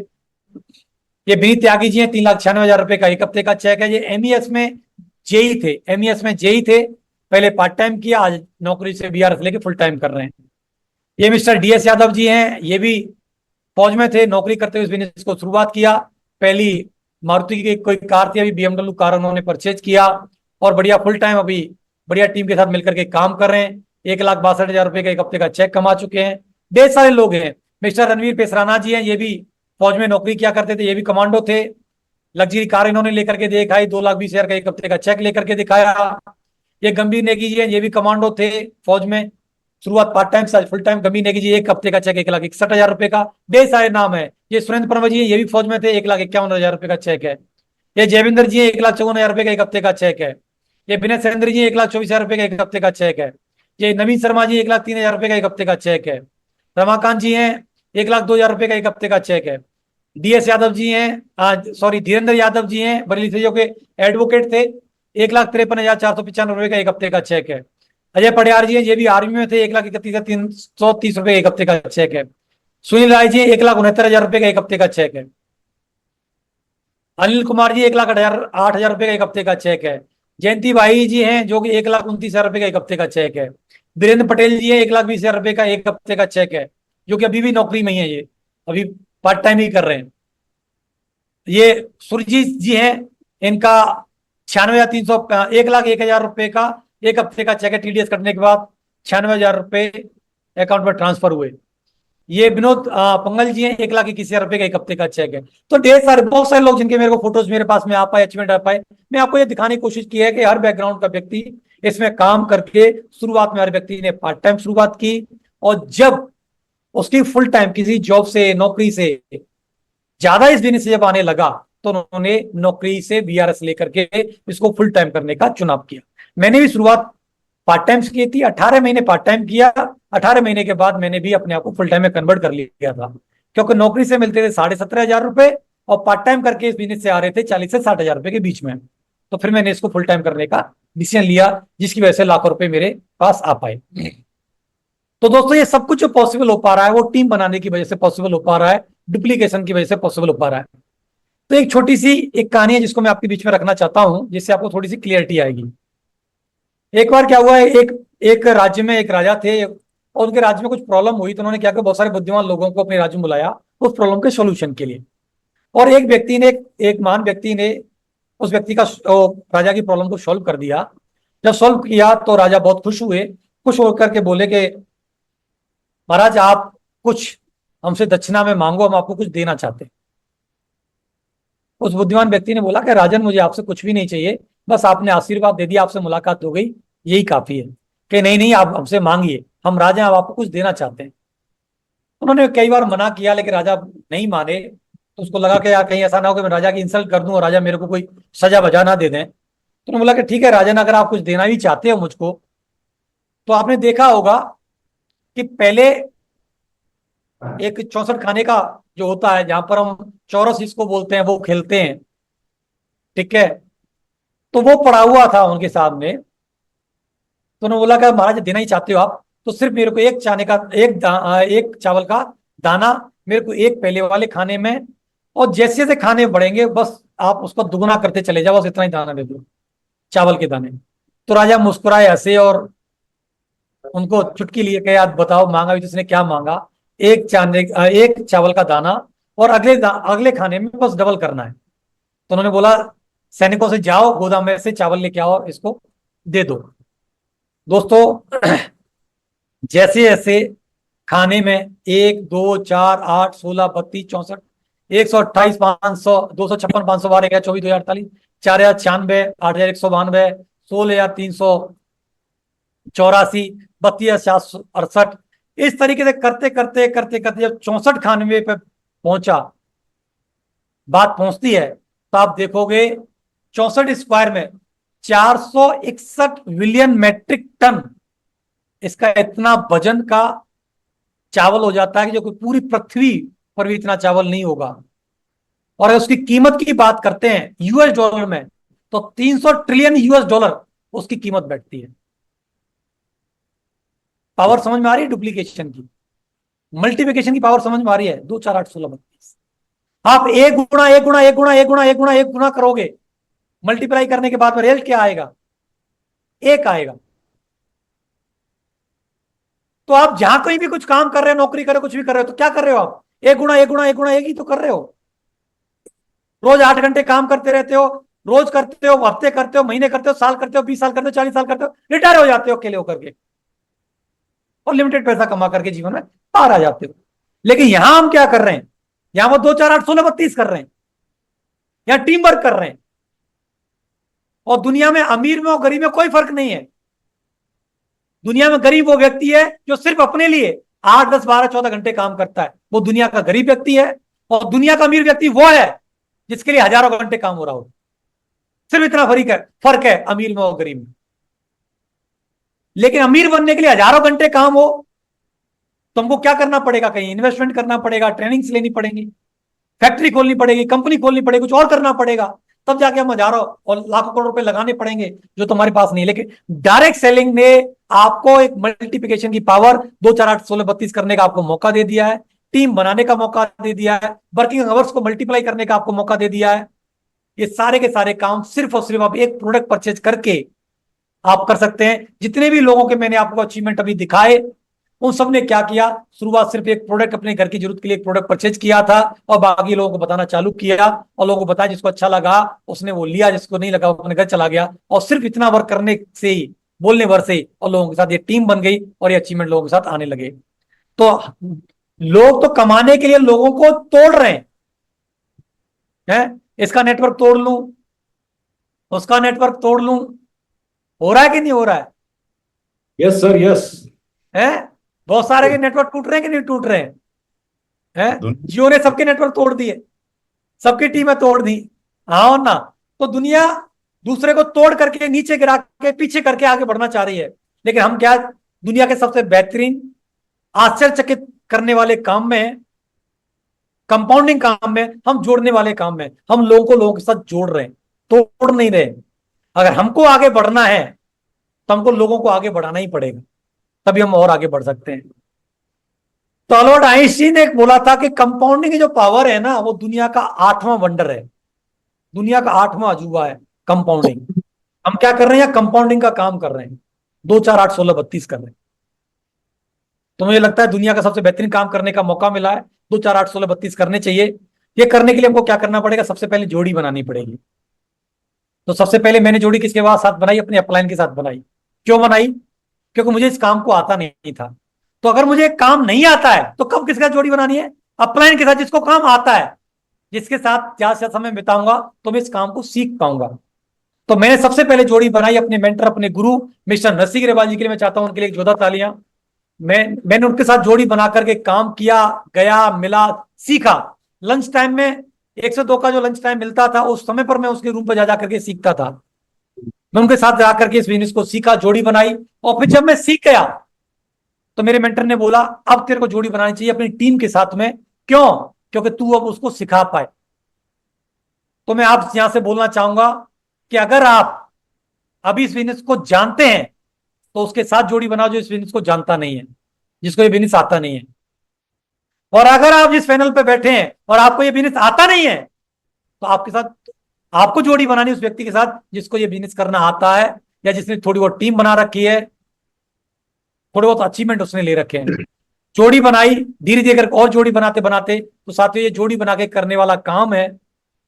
ये विनीत त्यागी जी हैं, 3,96,000 रुपए का 1 हफ्ते का चेक है। ये एमईएस में जेई थे, एमईएस में जेई थे, पहले पार्ट टाइम किया, आज नौकरी से बीआरएस लेके फुल टाइम कर रहे हैं। ये मिस्टर डीएस यादव जी हैं, ये भी फौज में थे, नौकरी करते हुए इस बिजनेस को शुरुआत किया। पहली मारुति की कोई कार थी, अभी बीएमडब्ल्यू कार उन्होंने परचेज किया और बढ़िया फुल टाइम अभी बढ़िया टीम के साथ मिलकर के काम कर रहे हैं। 1,62,000 रुपए का 1 हफ्ते का चेक कमा चुके हैं। ढेर सारे लोग हैं। मिस्टर रणवीर पेसराना जी हैं, ये भी फौज में नौकरी किया करते थे, ये भी कमांडो थे। लग्जरी कार इन्होंने लेकर के दिखाई, 2,20,000 का 1 हफ्ते का चेक लेकर के दिखाया। ये गंभीर नेगी जी हैं, ये भी कमांडो थे फौज में, शुरुआत पार्ट टाइम से फुल टाइम। गंभीर नेगी जी 1 हफ्ते का चेक 1,61,000 रुपए का। ढेर सारे नाम है। ये सुरेंद्र पनवा जी हैं, ये भी फौज में थे, 1,51,000 रुपए का चेक है। ये जयविंदर जी 1,54,000 रुपए का 1 हफ्ते का चेक है। ये विनय सेंद्र जी 1,24,000 रुपए का 1 हफ्ते का चेक है। ये नवीन शर्मा जी 1,03,000 रुपए का 1 हफ्ते का चेक है। रमाकांत जी हैं, 1,02,000 रुपए का 1 हफ्ते का चेक है। डीएस यादव जी हैं, सॉरी धीरेन्द्र यादव जी हैं, बरेली से, जो कि एडवोकेट थे, 1,53,495 रुपए का 1 हफ्ते का चेक है। अजय पटियार जी हैं, ये भी आर्मी में थे, 1,31,330 रुपए 1 हफ्ते का चेक है। सुनील राय जी 1,69,000 रुपए का 1 हफ्ते का चेक है। अनिल कुमार जी 1,08,000 रुपए का 1 हफ्ते का चेक है। जयंती भाई जी हैं, जो कि 1,29,000 रुपए का 1 हफ्ते का चेक है। वीरेंद्र पटेल जी हैं, 1,20,000 रुपए का 1 हफ्ते का चेक है, जो कि अभी भी नौकरी में ही है, ये अभी पार्ट टाइम ही कर रहे हैं। ये सुरजीत जी हैं, इनका 96,300 1,01,000 रुपए का 1 हफ्ते का चेक है, टीडीएस कटने के बाद 96,000 रुपए अकाउंट में ट्रांसफर हुए। ये विनोद पंगल जी हैं, 1,21,000 रुपए का 1 हफ्ते का चेक है। तो ढेर सारे, बहुत सारे लोग जिनके मेरे को फोटोज मेरे पास में आ पाए, अचीवमेंट आ पाए। मैं आपको ये दिखाने की कोशिश की है कि हर बैकग्राउंड का व्यक्ति इसमें काम करके, शुरुआत में हर व्यक्ति ने पार्ट टाइम शुरुआत की, और जब उसकी फुल टाइम किसी जॉब से, नौकरी से ज्यादा इस बिजनेस से जब आने लगा, तो उन्होंने नौकरी से बीआरएस लेकर के इसको फुल टाइम करने का चुनाव किया। मैंने भी शुरुआत पार्ट टाइम से की थी, 18 महीने पार्ट टाइम किया। 18 महीने के बाद मैंने भी अपने आप को फुल टाइम में कन्वर्ट कर लिया था, क्योंकि नौकरी से मिलते थे 17,500 रुपए, और पार्ट टाइम करके इस बिजनेस से आ रहे थे 40 से 60,000 रुपए के बीच में। तो फिर मैंने इसको फुल टाइम करने का डिसीजन लिया, जिसकी वजह से लाखों रुपए मेरे पास आ पाए। तो दोस्तों, ये सब कुछ जो पॉसिबल हो पा रहा है, वो टीम बनाने की वजह से पॉसिबल हो पा रहा है, डुप्लीकेशन की वजह से पॉसिबल हो पा रहा है। तो एक छोटी सी एक कहानी है जिसको मैं आपके बीच में रखना चाहता हूं, जिससे आपको थोड़ी सी क्लियरिटी आएगी। एक बार क्या हुआ है, एक एक राज्य में एक राजा थे, और उनके राज्य में कुछ प्रॉब्लम हुई, तो उन्होंने क्या किया, बहुत सारे बुद्धिमान लोगों को अपने राज्य में बुलाया उस प्रॉब्लम के सोल्यूशन के लिए। और एक व्यक्ति ने, एक महान व्यक्ति ने उस व्यक्ति का, राजा की प्रॉब्लम को सॉल्व कर दिया। जब सॉल्व किया तो राजा बहुत खुश हुए। खुश होकर के बोले कि महाराज, आप कुछ हमसे दक्षिणा में मांगो, हम आपको कुछ देना चाहते हैं। उस बुद्धिमान व्यक्ति ने बोला कि राजन, मुझे आपसे कुछ भी नहीं चाहिए, बस आपने आशीर्वाद दे दिया, आपसे मुलाकात हो गई, यही काफी है। कि नहीं नहीं, आप हमसे मांगिए, हम राजा हैं, आपको कुछ देना चाहते हैं। उन्होंने कई बार मना किया, लेकिन राजा नहीं माने। तो उसको लगा कि यार कहीं ऐसा ना हो कि मैं राजा की इंसल्ट कर दूं और राजा मेरे को कोई सजा वजा ना दे दें। तो उन्होंने बोला कि ठीक है राजन, अगर आप कुछ देना भी चाहते हो मुझको, तो आपने देखा होगा कि पहले एक 64 खाने का जो होता है, जहां पर हम चौरस इसको बोलते हैं, वो खेलते हैं, ठीक है। तो वो पड़ा हुआ था उनके सामने। तो उन्होंने बोला कि महाराज, देना ही चाहते हो आप, तो सिर्फ मेरे को एक चाने का एक चावल का दाना मेरे को एक पहले वाले खाने में, और जैसे जैसे खाने बढ़ेंगे बस आप उसको दुगुना करते चले जाओ, बस इतना ही दाना दे दो, चावल के दाने। तो राजा मुस्कुराए, हंसे, और उनको चुटकी लिए कहे, यार बताओ मांगा भी तो इसने क्या मांगा, एक चावल का दाना, और अगले खाने में बस डबल करना है। तो उन्होंने बोला, सैनिकों से जाओ, गोदाम में से चावल लेके आओ और इसको दे दो। दोस्तों, जैसे जैसे खाने में 1 2 4 8 16 32 64 128 500 256 512 24 2048 4,096 8,192 16,384 32,768, इस तरीके से करते करते करते करते जब 64 खानवे पे पहुंचा, बात पहुंचती है, तो आप देखोगे 64 स्क्वायर में 461 मिलियन मैट्रिक टन, इसका इतना वजन का चावल हो जाता है कि जो कोई पूरी पृथ्वी पर भी इतना चावल नहीं होगा। और अगर उसकी कीमत की बात करते हैं यूएस डॉलर में, तो 300 ट्रिलियन यूएस डॉलर उसकी कीमत बैठती है। पावर समझ में आ रही है डुप्लीकेशन की, मल्टीप्लिकेशन की पावर समझ में आ रही है। 2 4 8 16 32 आप एक गुणा एक गुणा एक गुणा एक गुणा एक गुणा एक गुणा करोगे, मल्टीप्लाई करने के बाद में रिजल्ट क्या आएगा? एक आएगा। तो आप जहां कहीं भी कुछ काम कर रहे हो, नौकरी कर रहे हो, कुछ भी कर रहे हो, तो क्या कर रहे हो आप? एक गुणा एक गुणा एक गुणा एक ही तो कर रहे हो। रोज 8 घंटे काम करते रहते हो, रोज करते हो, हफ्ते करते हो, महीने करते हो, साल करते हो, 20 साल करते हो, 40 साल करते हो, रिटायर हो जाते हो अकेले होकर के और लिमिटेड पैसा कमा करके जीवन में पार आ जाते हो। लेकिन यहां हम क्या कर रहे हैं? यहां वो 2 4 8 16 32 कर रहे हैं, यहां टीम वर्क कर रहे हैं। और दुनिया में अमीर में और गरीब में कोई फर्क नहीं है। दुनिया में गरीब वो व्यक्ति है जो सिर्फ अपने लिए 8 10 12 14 घंटे काम करता है, वो दुनिया का गरीब व्यक्ति है। और दुनिया का अमीर व्यक्ति वो है जिसके लिए हजारों घंटे काम हो रहा हो। सिर्फ इतना फर्क है अमीर में और गरीब में। लेकिन अमीर बनने के लिए हजारों घंटे काम हो तो हमको क्या करना पड़ेगा? कहीं इन्वेस्टमेंट करना पड़ेगा, ट्रेनिंग्स लेनी पड़ेगी, फैक्ट्री खोलनी पड़ेगी, कंपनी खोलनी पड़ेगी, कुछ और करना पड़ेगा, तब जाके हम हजारों और लाखों करोड़ रुपए लगाने पड़ेंगे जो तुम्हारे पास नहीं। लेकिन डायरेक्ट सेलिंग ने आपको एक मल्टीप्लिकेशन की पावर 2 4 8 16 32 करने का आपको मौका दे दिया है, टीम बनाने का मौका दे दिया है, वर्किंग आवर्स को मल्टीप्लाई करने का आपको मौका दे दिया है। ये सारे के सारे काम सिर्फ और सिर्फ आप एक प्रोडक्ट परचेज करके आप कर सकते हैं। जितने भी लोगों के मैंने आपको अचीवमेंट अभी दिखाए, उन सब ने क्या किया? शुरुआत सिर्फ एक प्रोडक्ट, अपने घर की जरूरत के लिए एक प्रोडक्ट परचेज किया था और बाकी लोगों को बताना चालू किया और लोगों को बताया। जिसको अच्छा लगा उसने वो लिया, जिसको नहीं लगा वो अपने घर चला गया। और सिर्फ इतना वर्क करने से ही, बोलने भर से ही, और लोगों के साथ ये टीम बन गई और ये अचीवमेंट लोगों के साथ आने लगे। तो लोग तो कमाने के लिए लोगों को तोड़ रहे हैं। इसका नेटवर्क तोड़ लूं, उसका नेटवर्क तोड़ लूं, हो रहा है कि नहीं हो रहा है? Yes sir, yes. है बहुत सारे के नेटवर्क टूट रहे हैं कि नहीं टूट रहे हैं? जियो ने सबके नेटवर्क तोड़ दिए, सबकी टीमें तोड़ दी। हाँ और ना? तो दुनिया दूसरे को तोड़ करके, नीचे गिरा के, पीछे करके आगे बढ़ना चाह रही है। लेकिन हम क्या, दुनिया के सबसे बेहतरीन, आश्चर्यचकित करने वाले काम में, कंपाउंडिंग काम में, हम जोड़ने वाले काम में, हम लोगों को लोगों के साथ जोड़ रहे हैं, तोड़ नहीं रहे। अगर हमको आगे बढ़ना है तो हमको लोगों को आगे बढ़ाना ही पड़ेगा, तभी हम और आगे बढ़ सकते हैं। तो अल्बर्ट आइंस्टीन ने बोला था कि कंपाउंडिंग की जो पावर है ना, वो दुनिया का 8वां वंडर है, दुनिया का 8वां अजूबा है कंपाउंडिंग। हम क्या कर रहे हैं? कंपाउंडिंग का काम कर रहे हैं, 2 4 8 16 32 कर रहे हैं। तो मुझे लगता है दुनिया का सबसे बेहतरीन काम करने का मौका मिला है, 2 4 8 16 32 करने चाहिए। ये करने के लिए हमको क्या करना पड़ेगा? सबसे पहले जोड़ी बनानी पड़ेगी। तो सबसे पहले मैंने जोड़ी किसके साथ बनाई? अपने अपलाइन के साथ बनाई। क्यों बनाई? क्योंकि मुझे इस काम को आता नहीं था। तो अगर मुझे काम नहीं आता है तो कब किसका जोड़ी बनानी है? अपलाइन के साथ, जिसको काम आता है, जिसके साथ ज्यादा से समय बिताऊंगा तो मैं इस काम को सीख पाऊंगा। तो मैंने सबसे पहले जोड़ी बनाई अपने मेंटर, अपने गुरु मिस्टर नरसिंह अग्रवाल जी के लिए। मैं चाहता हूं उनके लिए एक जोरदार तालियां। मैंने उनके साथ जोड़ी बना करके काम किया, गया, मिला, सीखा। लंच टाइम में 1 से 2 का जो लंच टाइम मिलता था, उस समय पर मैं उसके रूम पर जा करके सीखता था। मैं उनके साथ जाकर के इस बिजनेस को सीखा, जोड़ी बनाई। और फिर जब मैं सीख गया तो मेरे मेंटर ने बोला अब तेरे को जोड़ी बनानी चाहिए अपनी टीम के साथ में। क्यों? क्योंकि तू अब उसको सिखा पाए। तो मैं आप यहां से बोलना चाहूंगा कि अगर आप अभी इस बिजनेस को जानते हैं तो उसके साथ जोड़ी बनाओ जो इस बिजनेस को जानता नहीं है, जिसको ये बिजनेस आता नहीं है। और अगर आप जिस पैनल पे बैठे हैं और आपको ये बिजनेस आता नहीं है तो आपके साथ आपको जोड़ी बनानी उस व्यक्ति के साथ जिसको ये बिजनेस करना आता है, या जिसने थोड़ी बहुत टीम बना रखी है, थोड़े बहुत अचीवमेंट उसने ले रखे हैं। जोड़ी बनाई, धीरे धीरे करके और जोड़ी बनाते बनाते, तो साथियों ये जोड़ी बना के करने वाला काम है।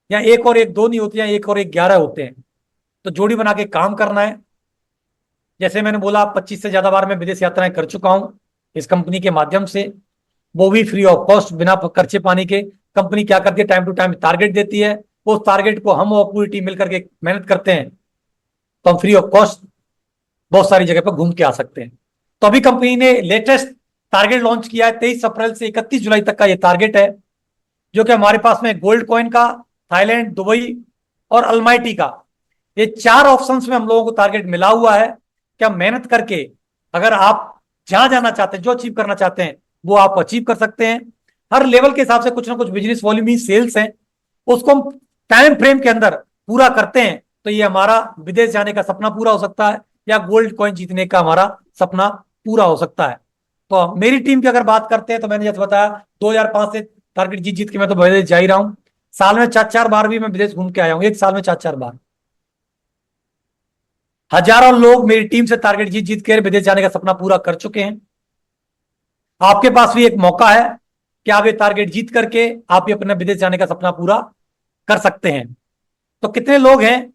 या 1 और 1 2 नहीं होती है, 1 और 1 11 होते हैं। तो जोड़ी बना के काम करना है। जैसे मैंने बोला 25 से ज्यादा बार मैं विदेश यात्राएं कर चुका हूं इस कंपनी के माध्यम से, वो भी फ्री ऑफ कॉस्ट, बिना खर्चे पानी के। कंपनी क्या करती है? टाइम टू टाइम टारगेट देती है, उस टारगेट को हम और पूरी टीम मिलकर के मेहनत करते हैं तो हम फ्री ऑफ कॉस्ट बहुत सारी जगह पर घूम के आ सकते हैं। तो अभी कंपनी ने लेटेस्ट टारगेट लॉन्च किया है, 23 अप्रैल से 31 जुलाई तक का ये टारगेट है, जो कि हमारे पास में गोल्ड कॉइन का, थाईलैंड, दुबई और अलमाइटी का, ये 4 ऑप्शंस में हम लोगों को टारगेट मिला हुआ है कि हम मेहनत करके, अगर आप जहां जाना चाहते हैं, जो अचीव करना चाहते हैं, वो आप अचीव कर सकते हैं। हर लेवल के हिसाब से कुछ ना कुछ बिजनेस वॉल्यूम ही सेल्स है, उसको हम टाइम फ्रेम के अंदर पूरा करते हैं तो ये हमारा विदेश जाने का सपना पूरा हो सकता है, या गोल्ड कॉइन जीतने का हमारा सपना पूरा हो सकता है। तो मेरी टीम की अगर बात करते हैं तो मैंने जैसे बताया 2005 से टारगेट जीत जीत के मैं तो विदेश जा ही रहा हूं। साल में 4-4 बार भी मैं विदेश घूम के आया हूं, एक साल में 4-4 बार। हजारों लोग मेरी टीम से टारगेट जीत जीत के विदेश जाने का सपना पूरा कर चुके हैं। आपके पास भी एक मौका है कि आप ये टारगेट जीत करके आप भी अपने विदेश जाने का सपना पूरा कर सकते हैं। तो कितने लोग हैं?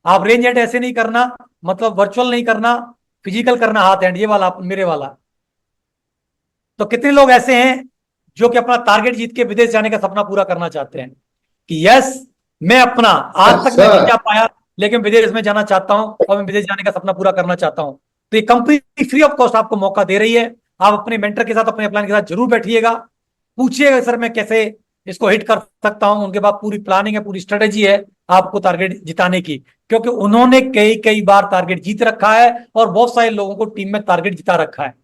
आप रेंज एट ऐसे नहीं करना, मतलब वर्चुअल नहीं करना, फिजिकल करना, हाथ एंड ये वाला मेरे वाला। तो कितने लोग ऐसे हैं जो कि अपना टारगेट जीत के विदेश जाने का सपना पूरा करना चाहते हैं कि यस, मैं अपना आज तक मैं नहीं जा पाया लेकिन विदेश में जाना चाहता हूं और मैं विदेश जाने का सपना पूरा करना चाहता हूं। तो ये कंपनी फ्री ऑफ कॉस्ट आपको मौका दे रही है। आप अपने मेंटर के साथ, अपने प्लान के साथ जरूर बैठिएगा, पूछिएगा सर मैं कैसे इसको हिट कर सकता हूं। उनके पास पूरी प्लानिंग है, पूरी स्ट्रेटेजी है आपको टारगेट जिताने की, क्योंकि उन्होंने कई कई बार टारगेट जीत रखा है और बहुत सारे लोगों को टीम में टारगेट जिता रखा है।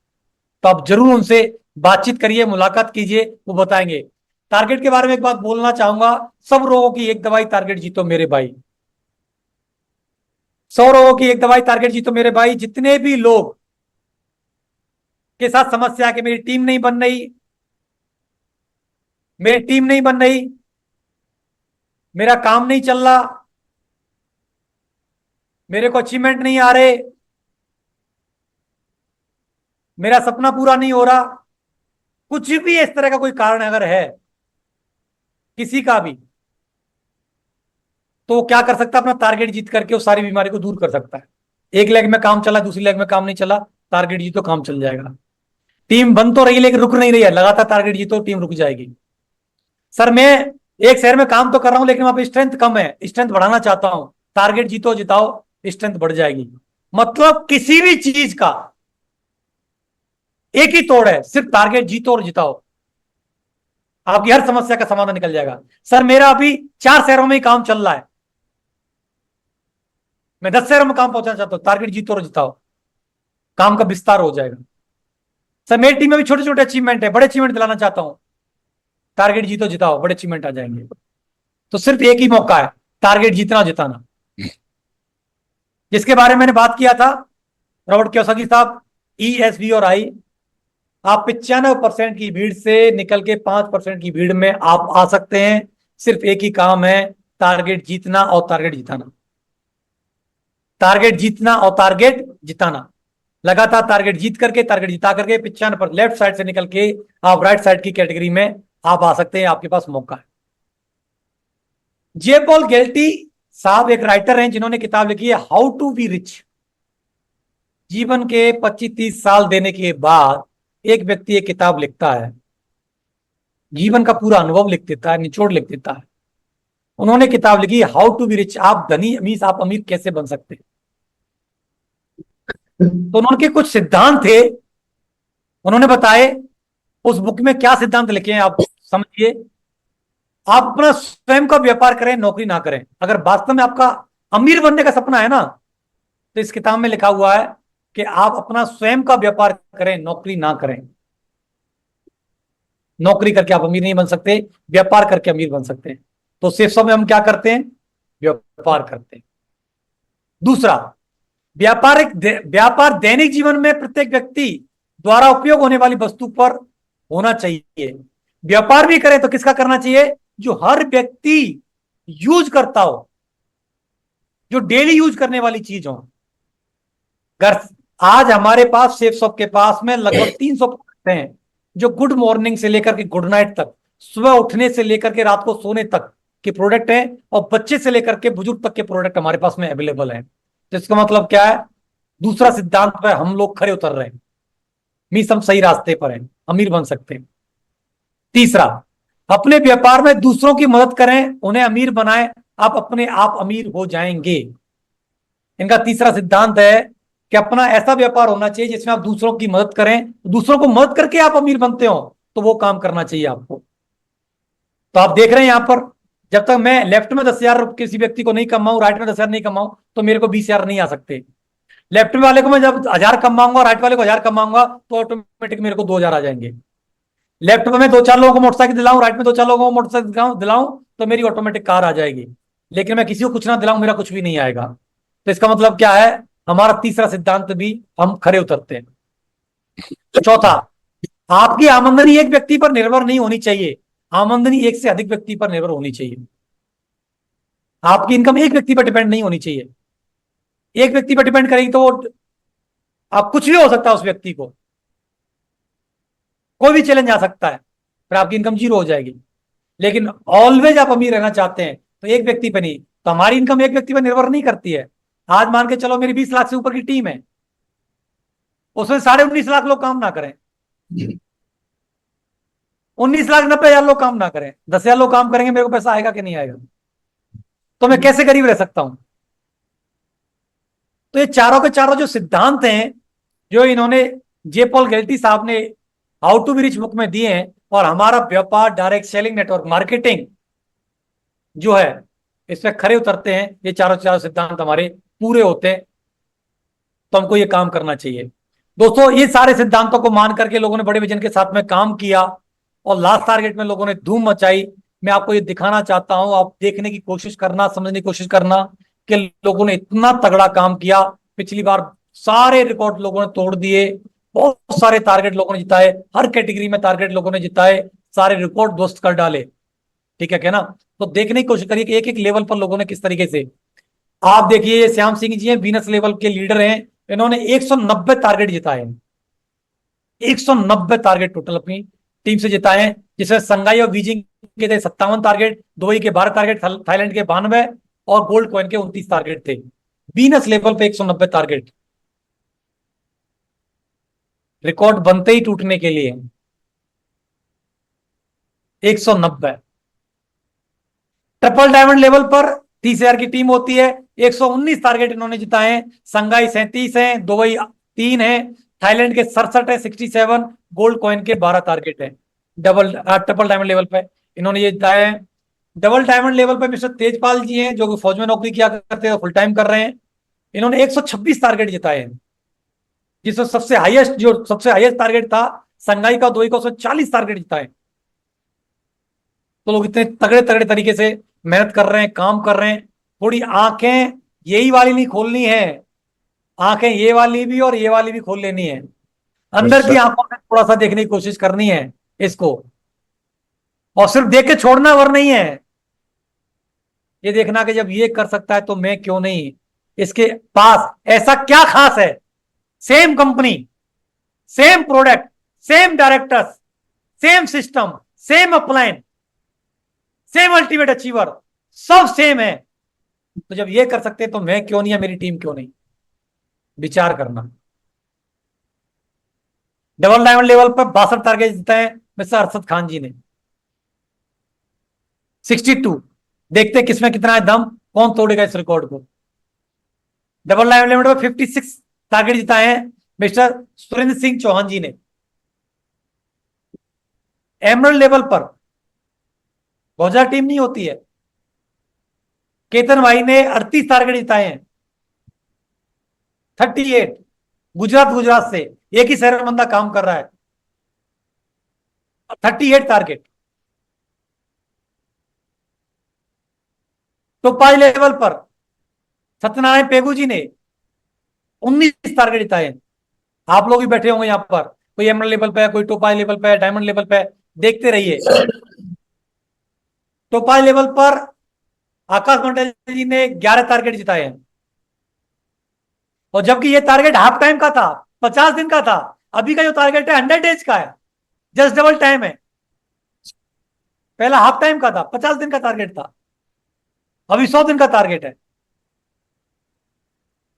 तो आप जरूर उनसे बातचीत करिए, मुलाकात कीजिए, वो बताएंगे। टारगेट के बारे में एक बात बोलना चाहूंगा, सब रोगों की एक दवाई टारगेट जीतो मेरे भाई। 100 रोगों की एक दवाई टारगेट जीतो मेरे भाई। जितने भी लोग के साथ समस्या है कि मेरी टीम नहीं बन रही, मेरी टीम नहीं बन रही, मेरा काम नहीं चल रहा, मेरे को अचीवमेंट नहीं आ रहे, मेरा सपना पूरा नहीं हो रहा, कुछ भी इस तरह का कोई कारण अगर है किसी का भी, तो वो क्या कर सकता है? अपना टारगेट जीत करके उस सारी बीमारी को दूर कर सकता है। एक लेग में काम चला, दूसरी लेग में काम नहीं चला, टारगेट जीतो, काम चल जाएगा। टीम बन तो रही है लेकिन रुक नहीं रही है, लगातार टारगेट जीतो, टीम रुक जाएगी। सर मैं एक शहर में काम तो कर रहा हूं लेकिन वहां पे स्ट्रेंथ कम है, स्ट्रेंथ बढ़ाना चाहता हूं, टारगेट जीतो जिताओ, स्ट्रेंथ बढ़ जाएगी। मतलब किसी भी चीज का एक ही तोड़ है, सिर्फ टारगेट जीतो और जिताओ, आपकी हर समस्या का समाधान निकल जाएगा। सर मेरा अभी 4 शहरों में ही काम चल रहा है, मैं 10 शहरों में काम पहुंचाना चाहता हूं, टारगेट जीतो और जिताओ, काम का विस्तार हो जाएगा। सर मेरी टीम में भी छोटे छोटे अचीवमेंट है, बड़े अचीवमेंट दिलाना चाहता हूं, टारगेट जीतो जिताओ, बड़े अचीवमेंट आ जाएंगे। तो सिर्फ एक ही मौका है, टारगेट जीतना और जिताना, जिसके बारे में मैंने बात किया था रॉबर्ट कियोसाकी साहब, ESV और I। आप 95% की भीड़ से निकल के 5% की भीड़ में आप आ सकते हैं। सिर्फ एक ही काम है, टारगेट जीतना और टारगेट जिताना, टारगेट जीतना और टारगेट जिताना। लगातार टारगेट जीत करके, टारगेट जिता करके 95% लेफ्ट साइड से निकल के आप राइट साइड की कैटेगरी में आप आ सकते हैं, आपके पास मौका है। जे पॉल गेल्टी साहब एक राइटर हैं जिन्होंने किताब लिखी है हाउ टू बी रिच। जीवन के 25-30 साल देने के बाद एक व्यक्ति एक किताब लिखता है, जीवन का पूरा अनुभव लिख देता है, निचोड़ लिख देता है। उन्होंने किताब लिखी हाउ टू बी रिच, आप धनी मीन्स आप अमीर कैसे बन सकते हैं। तो उनके कुछ सिद्धांत थे, उन्होंने बताए। उस बुक में क्या सिद्धांत लिखे हैं आप समझिए। आप अपना स्वयं का व्यापार करें, नौकरी ना करें। अगर वास्तव में आपका अमीर बनने का सपना है ना, तो इस किताब में लिखा हुआ है कि आप अपना स्वयं का व्यापार करें, नौकरी ना करें। नौकरी करके आप अमीर नहीं बन सकते, व्यापार करके अमीर बन सकते हैं। तो सिर्फ समय हम क्या करते हैं? व्यापार करते हैं। दूसरा, व्यापार दैनिक जीवन में प्रत्येक व्यक्ति द्वारा उपयोग होने वाली वस्तु पर होना चाहिए। व्यापार भी करें तो किसका करना चाहिए? जो हर व्यक्ति यूज करता हो, जो डेली यूज करने वाली चीज हो। घर आज हमारे पास सेफ शॉप के पास में लगभग 300 प्रोडक्ट हैं, जो गुड मॉर्निंग से लेकर के गुड नाइट तक, सुबह उठने से लेकर के रात को सोने तक के प्रोडक्ट हैं, और बच्चे से लेकर के बुजुर्ग तक के प्रोडक्ट हमारे पास में अवेलेबल हैं। तो इसका मतलब क्या है? दूसरा सिद्धांत पर हम लोग खरे उतर रहे हैं, मीन्स हम सही रास्ते पर हैं, अमीर बन सकते हैं। तीसरा, अपने व्यापार में दूसरों की मदद करें, उन्हें अमीर बनाएं, आप अपने आप अमीर हो जाएंगे। इनका तीसरा सिद्धांत है कि अपना ऐसा व्यापार होना चाहिए जिसमें आप दूसरों की मदद करें, दूसरों को मदद करके आप अमीर बनते हो, तो वो काम करना चाहिए आपको। तो आप देख रहे हैं यहां पर, जब तक मैं लेफ्ट में 10,000 किसी व्यक्ति को नहीं कमाऊं, राइट में 10,000 नहीं कमाऊं, तो मेरे को 20,000 नहीं आ सकते। लेफ्ट वाले को मैं जब 1,000 कमाऊंगा, राइट वाले को 1,000 कमाऊंगा, तो ऑटोमेटिक मेरे को 2,000 आ जाएंगे। लेफ्ट में मैं 2-4 लोगों को मोटरसाइकिल दिलाऊं, राइट में 2-4 लोगों को मोटरसाइकिल दिलाऊं, तो मेरी ऑटोमेटिक कार आ जाएगी। लेकिन मैं किसी को कुछ ना दिलाऊं, मेरा कुछ भी नहीं आएगा। तो इसका मतलब क्या है, हमारा तीसरा सिद्धांत भी हम खरे उतरते हैं। चौथा, आपकी आमदनी एक व्यक्ति पर निर्भर नहीं होनी चाहिए, आमदनी एक से अधिक व्यक्ति पर निर्भर होनी चाहिए। आपकी इनकम एक व्यक्ति पर डिपेंड नहीं होनी चाहिए। एक व्यक्ति पर डिपेंड करेगी तो आप कुछ भी हो सकता है उस व्यक्ति को, कोई भी चैलेंज आ सकता है, फिर आपकी इनकम जीरो हो जाएगी। लेकिन ऑलवेज आप अमीर रहना चाहते हैं तो एक व्यक्ति पर नहीं, तो हमारी इनकम एक व्यक्ति पर निर्भर नहीं करती है। आज मान के चलो मेरी 20 लाख से ऊपर की टीम है, उसमें 19.5 लाख लोग काम ना करें, 19,90,000 लोग काम ना करें, 10,000 लोग काम करेंगे, मेरे को पैसा आएगा कि नहीं आएगा? तो मैं कैसे गरीब रह सकता हूं? तो ये चारों के चारों जो सिद्धांत हैं, जो इन्होंने जे पॉल गेल्टी साहब ने how to be rich book में दिए हैं, और हमारा व्यापार, डायरेक्ट सेलिंग, नेटवर्क मार्केटिंग जो है, इसमें खरे उतरते हैं, ये चारों चारों सिद्धांत हमारे पूरे होते हैं, तो हमको ये काम करना चाहिए। दोस्तों, ये सारे सिद्धांतों को मान करके लोगों ने बड़े विजन के साथ में काम किया, और लास्ट टारगेट में लोगों ने धूम मचाई। मैं आपको ये दिखाना चाहता हूं, आप देखने की कोशिश करना, समझने की कोशिश करना कि लोगों ने इतना तगड़ा काम किया। पिछली बार सारे रिकॉर्ड लोगों ने तोड़ दिए, बहुत सारे टारगेट लोगों ने जिताए, हर कैटेगरी में टारगेट लोगों ने जिताए, सारे रिकॉर्ड ध्वस्त कर डाले। ठीक है क्या ना? तो देखने की कोशिश करिए कि एक एक लेवल पर लोगों ने किस तरीके से। आप देखिए, श्याम सिंह जी हैं, वीनस लेवल के लीडर हैं, इन्होंने 190 टारगेट जिताए हैं, 190 टारगेट टोटल अपनी टीम से जिताए हैं, जिसमें संघाई और बीजिंग के थे 57 टारगेट, दुबई के 12 टारगेट, थाईलैंड के 92 और गोल्ड कॉइन के 29 टारगेट थे। वीनस लेवल पे 190 टारगेट, रिकॉर्ड बनते ही टूटने के लिए 190। ट्रिपल डायमंड लेवल पर 30,000 की टीम होती है, 119 टारगेट इन्होंने जिताए हैं। संघाई 37 है, दुबई 3 है, थाईलैंड के 67 है 67, गोल्ड कॉइन के 12 टारगेट है। ट्रिपल डायमंड लेवल पे इन्होंने ये जिताए हैं। डबल डायमंड लेवल पे मिस्टर तेजपाल जी हैं, जो कि फौज में नौकरी किया करते हैं, फुल टाइम कर रहे हैं, इन्होंने 126 टारगेट जिताए हैं, जिसमें सबसे हाईएस्ट टारगेट था संघाई का, दुबई का, उसमें 40 टारगेट जिताए। तो लोग इतने तगड़े तगड़े तरीके से मेहनत कर रहे हैं, काम कर रहे हैं। थोड़ी आंखें यही वाली नहीं खोलनी है, आंखें ये वाली भी और ये वाली भी खोल लेनी है, अंदर की आंखों से थोड़ा सा देखने की कोशिश करनी है इसको, और सिर्फ देख के छोड़ना वर नहीं है। ये देखना कि जब ये कर सकता है तो मैं क्यों नहीं, इसके पास ऐसा क्या खास है, same company, same product, same directors, same system, same upline, same ultimate achiever, सब सेम है। तो जब ये कर सकते हैं तो मैं क्यों नहीं, या मेरी टीम क्यों नहीं? विचार करना। डबल डायमंड लेवल पर 62 टारगेट जिताए हैं मिस्टर अरशद खान जी ने, 62। देखते हैं किसमें कितना है दम, कौन तोड़ेगा इस रिकॉर्ड को। डबल डायमंड लेवल पर 56 टारगेट जिताए हैं मिस्टर सुरेंद्र सिंह चौहान जी ने। एमरल्ड लेवल पर बहुत ज्यादा टीम नहीं होती है, केतन भाई ने 38 टारगेट जिताए हैं, 38। गुजरात से एक ही शहर में बंदा काम कर रहा है, 38 टारगेट। तो पाई लेवल पर सत्यनारायण पेगू जी ने 19 टारगेट जिताए हैं। आप लोग भी बैठे होंगे यहां पर, कोई एमरल्ड लेवल पे है, कोई टोपाई लेवल पे है, डायमंड लेवल पे है, देखते रहिए। टोपाई लेवल पर आकाश मंडल जी ने 11 टारगेट जिताए हैं, और जबकि ये टारगेट हाफ टाइम का था, 50 दिन का था। अभी का जो टारगेट है 100 डेज का है, जस्ट डबल टाइम है। पहला हाफ टाइम का था, 50 दिन का टारगेट था, अभी 100 दिन का टारगेट है।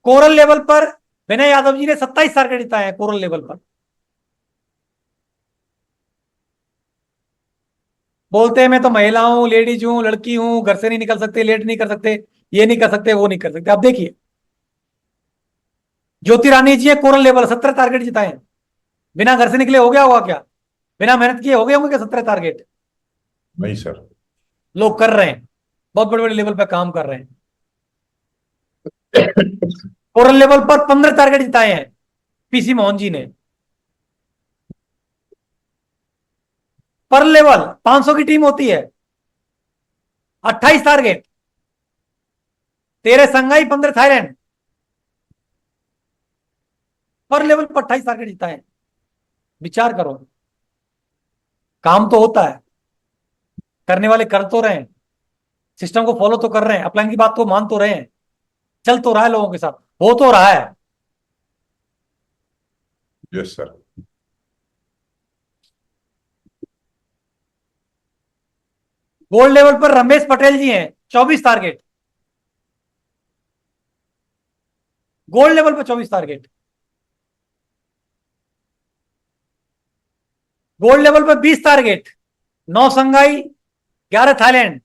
कोरल लेवल पर विनय यादव जी ने 27 टारगेट जिताए हैं कोरल लेवल पर। बोलते हैं मैं तो महिला हूं, लेडीज हूं, लड़की हूं, घर से नहीं निकल सकते, लेट नहीं कर सकते, ये नहीं कर सकते, वो नहीं कर सकते। आप देखिए, ज्योति रानी जी है कोरल लेवल, 17 टारगेट जिताए हैं, बिना घर से निकले हो गया होगा क्या? बिना मेहनत किए हो गए होंगे क्या 17 टारगेट? नहीं सर। लोग कर रहे हैं, बहुत बड़े बड़े लेवल पर काम कर रहे हैं। कोरल लेवल पर 15 टारगेट जिताए हैं पीसी मोहन जी ने। पर लेवल 500 की टीम होती है, 28 टारगेट, 13 संघाई, 15 थाईलैंड। पर लेवल पर 28 टारगेट जीता है। विचार करो, काम तो होता है, करने वाले कर तो रहे हैं, सिस्टम को फॉलो तो कर रहे हैं, अपलाइन की बात को मान तो रहे हैं, चल तो रहा है लोगों के साथ, हो तो रहा है। Yes sir. गोल्ड लेवल पर रमेश पटेल जी हैं, 24 टारगेट। गोल्ड लेवल पर 24 टारगेट। गोल्ड लेवल पर 20 टारगेट, 9 संघाई, 11 थाईलैंड।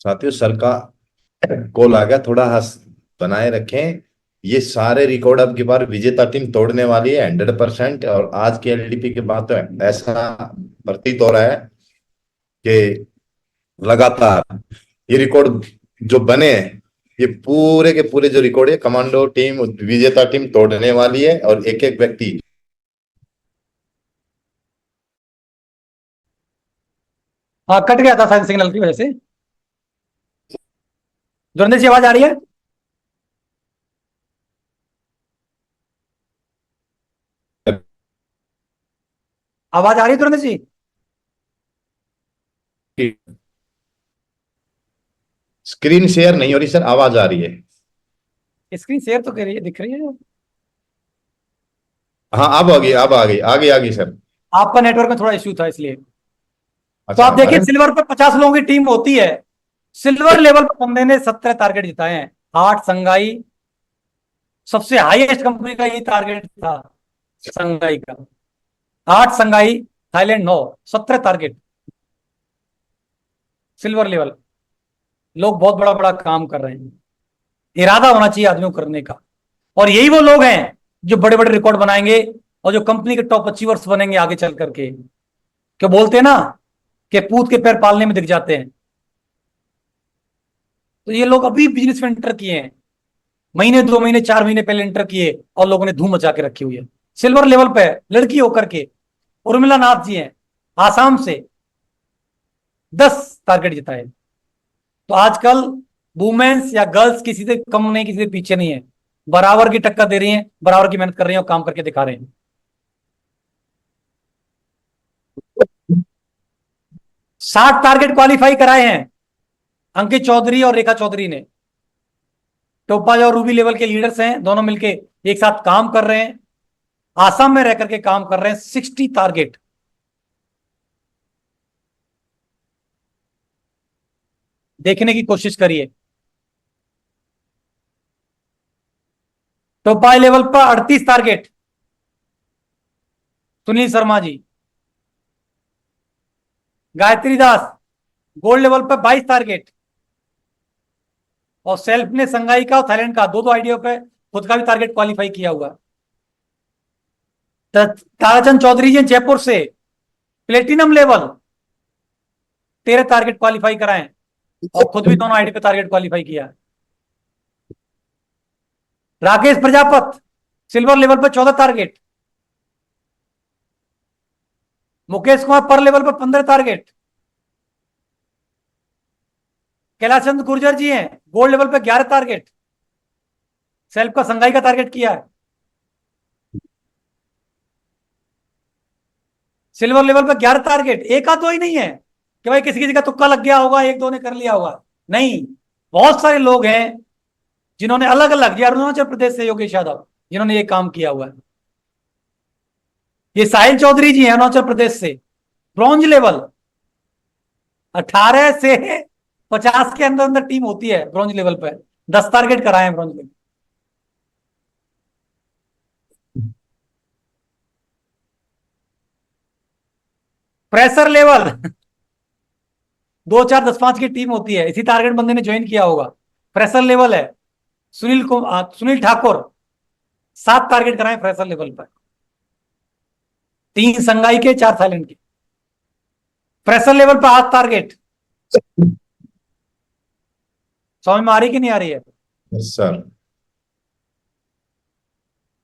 साथियों सर का कॉल आ गया, थोड़ा हंस बनाए रखें। ये सारे रिकॉर्ड अब की बार विजेता टीम तोड़ने वाली है 100%। और आज के एलडीपी के बाद तो ऐसा प्रतीत हो रहा है कि लगातार ये रिकॉर्ड जो बने हैं, ये पूरे के पूरे जो रिकॉर्ड है कमांडो टीम विजेता टीम तोड़ने वाली है। और एक एक व्यक्ति हाँ, कट गया था साइंस सिग्नल की वजह से। जोरंदर जी, आवाज आ रही है? आवाज आ रही है जोरंदर जी? स्क्रीन शेयर नहीं हो रही सर, आवाज आ रही है। स्क्रीन शेयर तो कर रही है, दिख रही है। हाँ अब आ गई, अब आ गई, आगे आ गई सर। आपका नेटवर्क में थोड़ा इश्यू था इसलिए। तो अच्छा आप देखिए, हमारे सिल्वर पर 50 लोगों की टीम होती है। सिल्वर लेवल पर बंदे ने 17 टारगेट जिताए हैं। 8 संघाई, सबसे हाईएस्ट कंपनी का ये टारगेट था संघाई का। 8 संघाई, थाईलैंड 9, 17 टारगेट सिल्वर लेवल। लोग बहुत बड़ा बड़ा काम कर रहे हैं। इरादा होना चाहिए आदमियों को करने का। और यही वो लोग हैं जो बड़े बड़े रिकॉर्ड बनाएंगे और जो कंपनी के टॉप अचीवर्स बनेंगे आगे चल करके। क्यों बोलते हैं ना कि पूत के पैर पालने में दिख जाते हैं। तो ये लोग अभी बिजनेस में एंटर किए हैं, महीने 2 महीने 4 महीने पहले एंटर किए, और लोगों ने धूम मचा के रखी हुई है। सिल्वर लेवल पे लड़की होकर के उर्मिला नाथ जी हैं, आसाम से, 10 टारगेट जिताए। तो आजकल वुमेन्स या गर्ल्स किसी से कम नहीं, किसी से पीछे नहीं है, बराबर की टक्कर दे रही हैं, बराबर की मेहनत कर रही हैं और काम करके दिखा रहे हैं। 60 टारगेट क्वालिफाई कराए हैं अंकित चौधरी और रेखा चौधरी ने। टोपाज और रूबी लेवल के लीडर्स हैं, दोनों मिलके एक साथ काम कर रहे हैं, आसाम में रह करके काम कर रहे हैं। 60 टारगेट। देखने की कोशिश करिए। टोपाई लेवल पर 38 टारगेट, सुनील शर्मा जी। गायत्री दास गोल्ड लेवल पर 22 टारगेट। और सेल्फ ने संघाई का और थाईलैंड का दो आईडिया पे खुद का भी टारगेट क्वालिफाई किया हुआ। ताराचंद चौधरी जी जयपुर से, प्लेटिनम लेवल, 13 टारगेट क्वालिफाई कराए और खुद भी दोनों आईडी पे टारगेट क्वालिफाई किया। राकेश प्रजापत सिल्वर लेवल पर 14 टारगेट। मुकेश कुमार पर लेवल पर 15 टारगेट। कैलाश चंद्र गुर्जर जी हैं, गोल्ड लेवल पर 11 टारगेट, सेल्फ का संघाई का टारगेट किया है। सिल्वर लेवल पर 11 टारगेट। एक आध दो ही नहीं है कि भाई किसी किसी का तुक्का लग गया होगा, एक दो ने कर लिया होगा, नहीं, बहुत सारे लोग हैं जिन्होंने अलग अलग, अरुणाचल प्रदेश से योगेश यादव, जिन्होंने ये काम किया हुआ है। ये साहिल चौधरी जी हैं अरुणाचल प्रदेश से, ब्रॉन्ज लेवल। 18 से 50 के अंदर अंदर टीम होती है ब्रॉन्ज लेवल पे। 10 टारगेट कराए हैं ब्रॉन्ज लेवल। प्रेशर लेवल 2 4 10 5 की टीम होती है, इसी टारगेट बंदे ने ज्वाइन किया होगा। प्रेशर लेवल है सुनील ठाकुर, 7 टारगेट कराए प्रेशर लेवल पर, 3 संगाई के 4 थाईलैंड के। प्रेशर लेवल पर 8 टारगेट। समझ में आ रही कि नहीं आ रही है? सर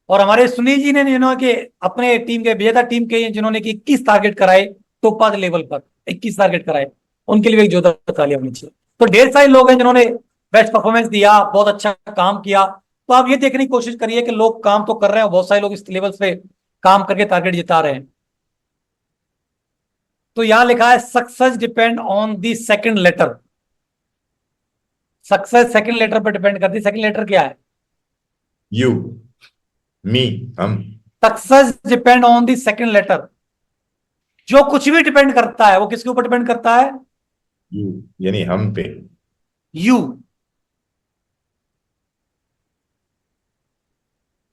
और हमारे सुनील जी ने जिन्होंने अपने टीम के विजेता टीम के जिन्होंने कि 21 टारगेट कराए टोपा लेवल पर, 21 टारगेट कराए, उनके लिए एक जोरदार तालियां होनी चाहिए। तो ढेर सारे लोग हैं जिन्होंने बेस्ट परफॉर्मेंस दिया, बहुत अच्छा काम किया। तो आप ये देखने की कोशिश करिए कि लोग काम तो कर रहे हैं, बहुत सारे लोग इस लेवल पे काम करके टारगेट जिता रहे हैं। तो यहां लिखा है success depend on the second letter. Success second letter पर डिपेंड करती है। सेकंड लेटर क्या है? यू, मी, हम। Success depend on the second letter. जो कुछ भी डिपेंड करता है वो किसके ऊपर डिपेंड करता है? यू, यानी हम पे। यू।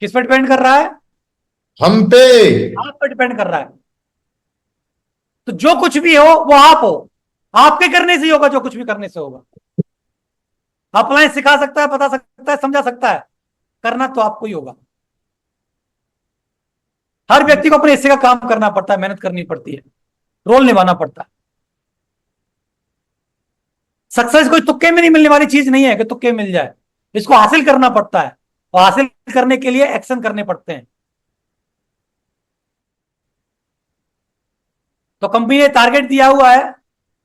किस पे डिपेंड कर रहा है? हम पे। आप पे डिपेंड कर रहा है। तो जो कुछ भी हो वो आप हो, आपके करने से ही होगा। जो कुछ भी करने से होगा। अप्लायंस सिखा सकता है, बता सकता है, समझा सकता है, करना तो आपको ही होगा। हर व्यक्ति को अपने हिस्से का काम करना पड़ता है, मेहनत करनी पड़ती है, रोल निभाना पड़ता है। सक्सेस कोई तुक्के में नहीं मिलने वाली चीज नहीं है कि तुक्के मिल जाए। इसको हासिल करना पड़ता है, और हासिल करने के लिए एक्शन करने पड़ते हैं। तो कंपनी ने टारगेट दिया हुआ है,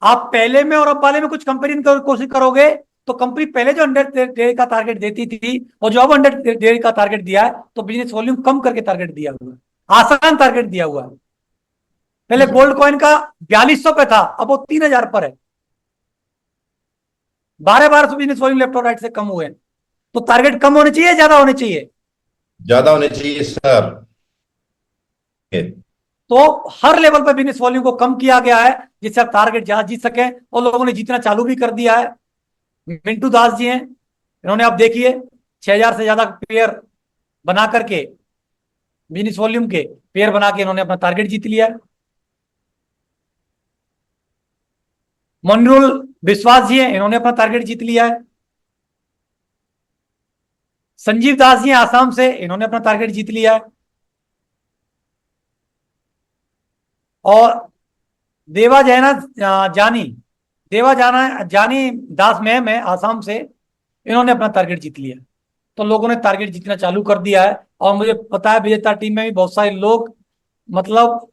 आप पहले में और अब वाले में कुछ कंपेरिजन कोशिश करोगे तो कंपनी पहले जो 100 का टारगेट देती थी और जो अब 100 का टारगेट दिया है, तो बिजनेस वॉल्यूम कम करके टारगेट दिया हुआ है, आसान टारगेट दिया हुआ है। पहले गोल्ड कॉइन का 4200 पे था, अब वो 3000 पर है। 1200 बिजनेस वॉल्यूम लेफ्ट और राइट से कम हुए हैं। तो टारगेट कम होने चाहिए, ज्यादा होने चाहिए? ज्यादा होने चाहिए सर। तो हर लेवल पर बिजनेस वॉल्यूम को कम किया गया है जिससे आप टारगेट ज्यादा जीत सके, और लोगों ने जीतना चालू भी कर दिया है। मिंटू दास जी हैं, इन्होंने आप देखिए 6000 से ज्यादा पेयर बना करके, बिजनेस वॉल्यूम के पेयर बना के इन्होंने अपना टारगेट जीत लिया है। मनरूल विश्वास जी हैं, इन्होंने अपना टारगेट जीत लिया है। संजीव दास जी हैं आसाम से, इन्होंने अपना टारगेट जीत लिया है। और देवा जैना जानी देवा जाना जानी दास मैम है आसाम से, इन्होंने अपना टारगेट जीत लिया। तो लोगों ने टारगेट जीतना चालू कर दिया है। और मुझे पता है विजेता टीम में भी बहुत सारे लोग मतलब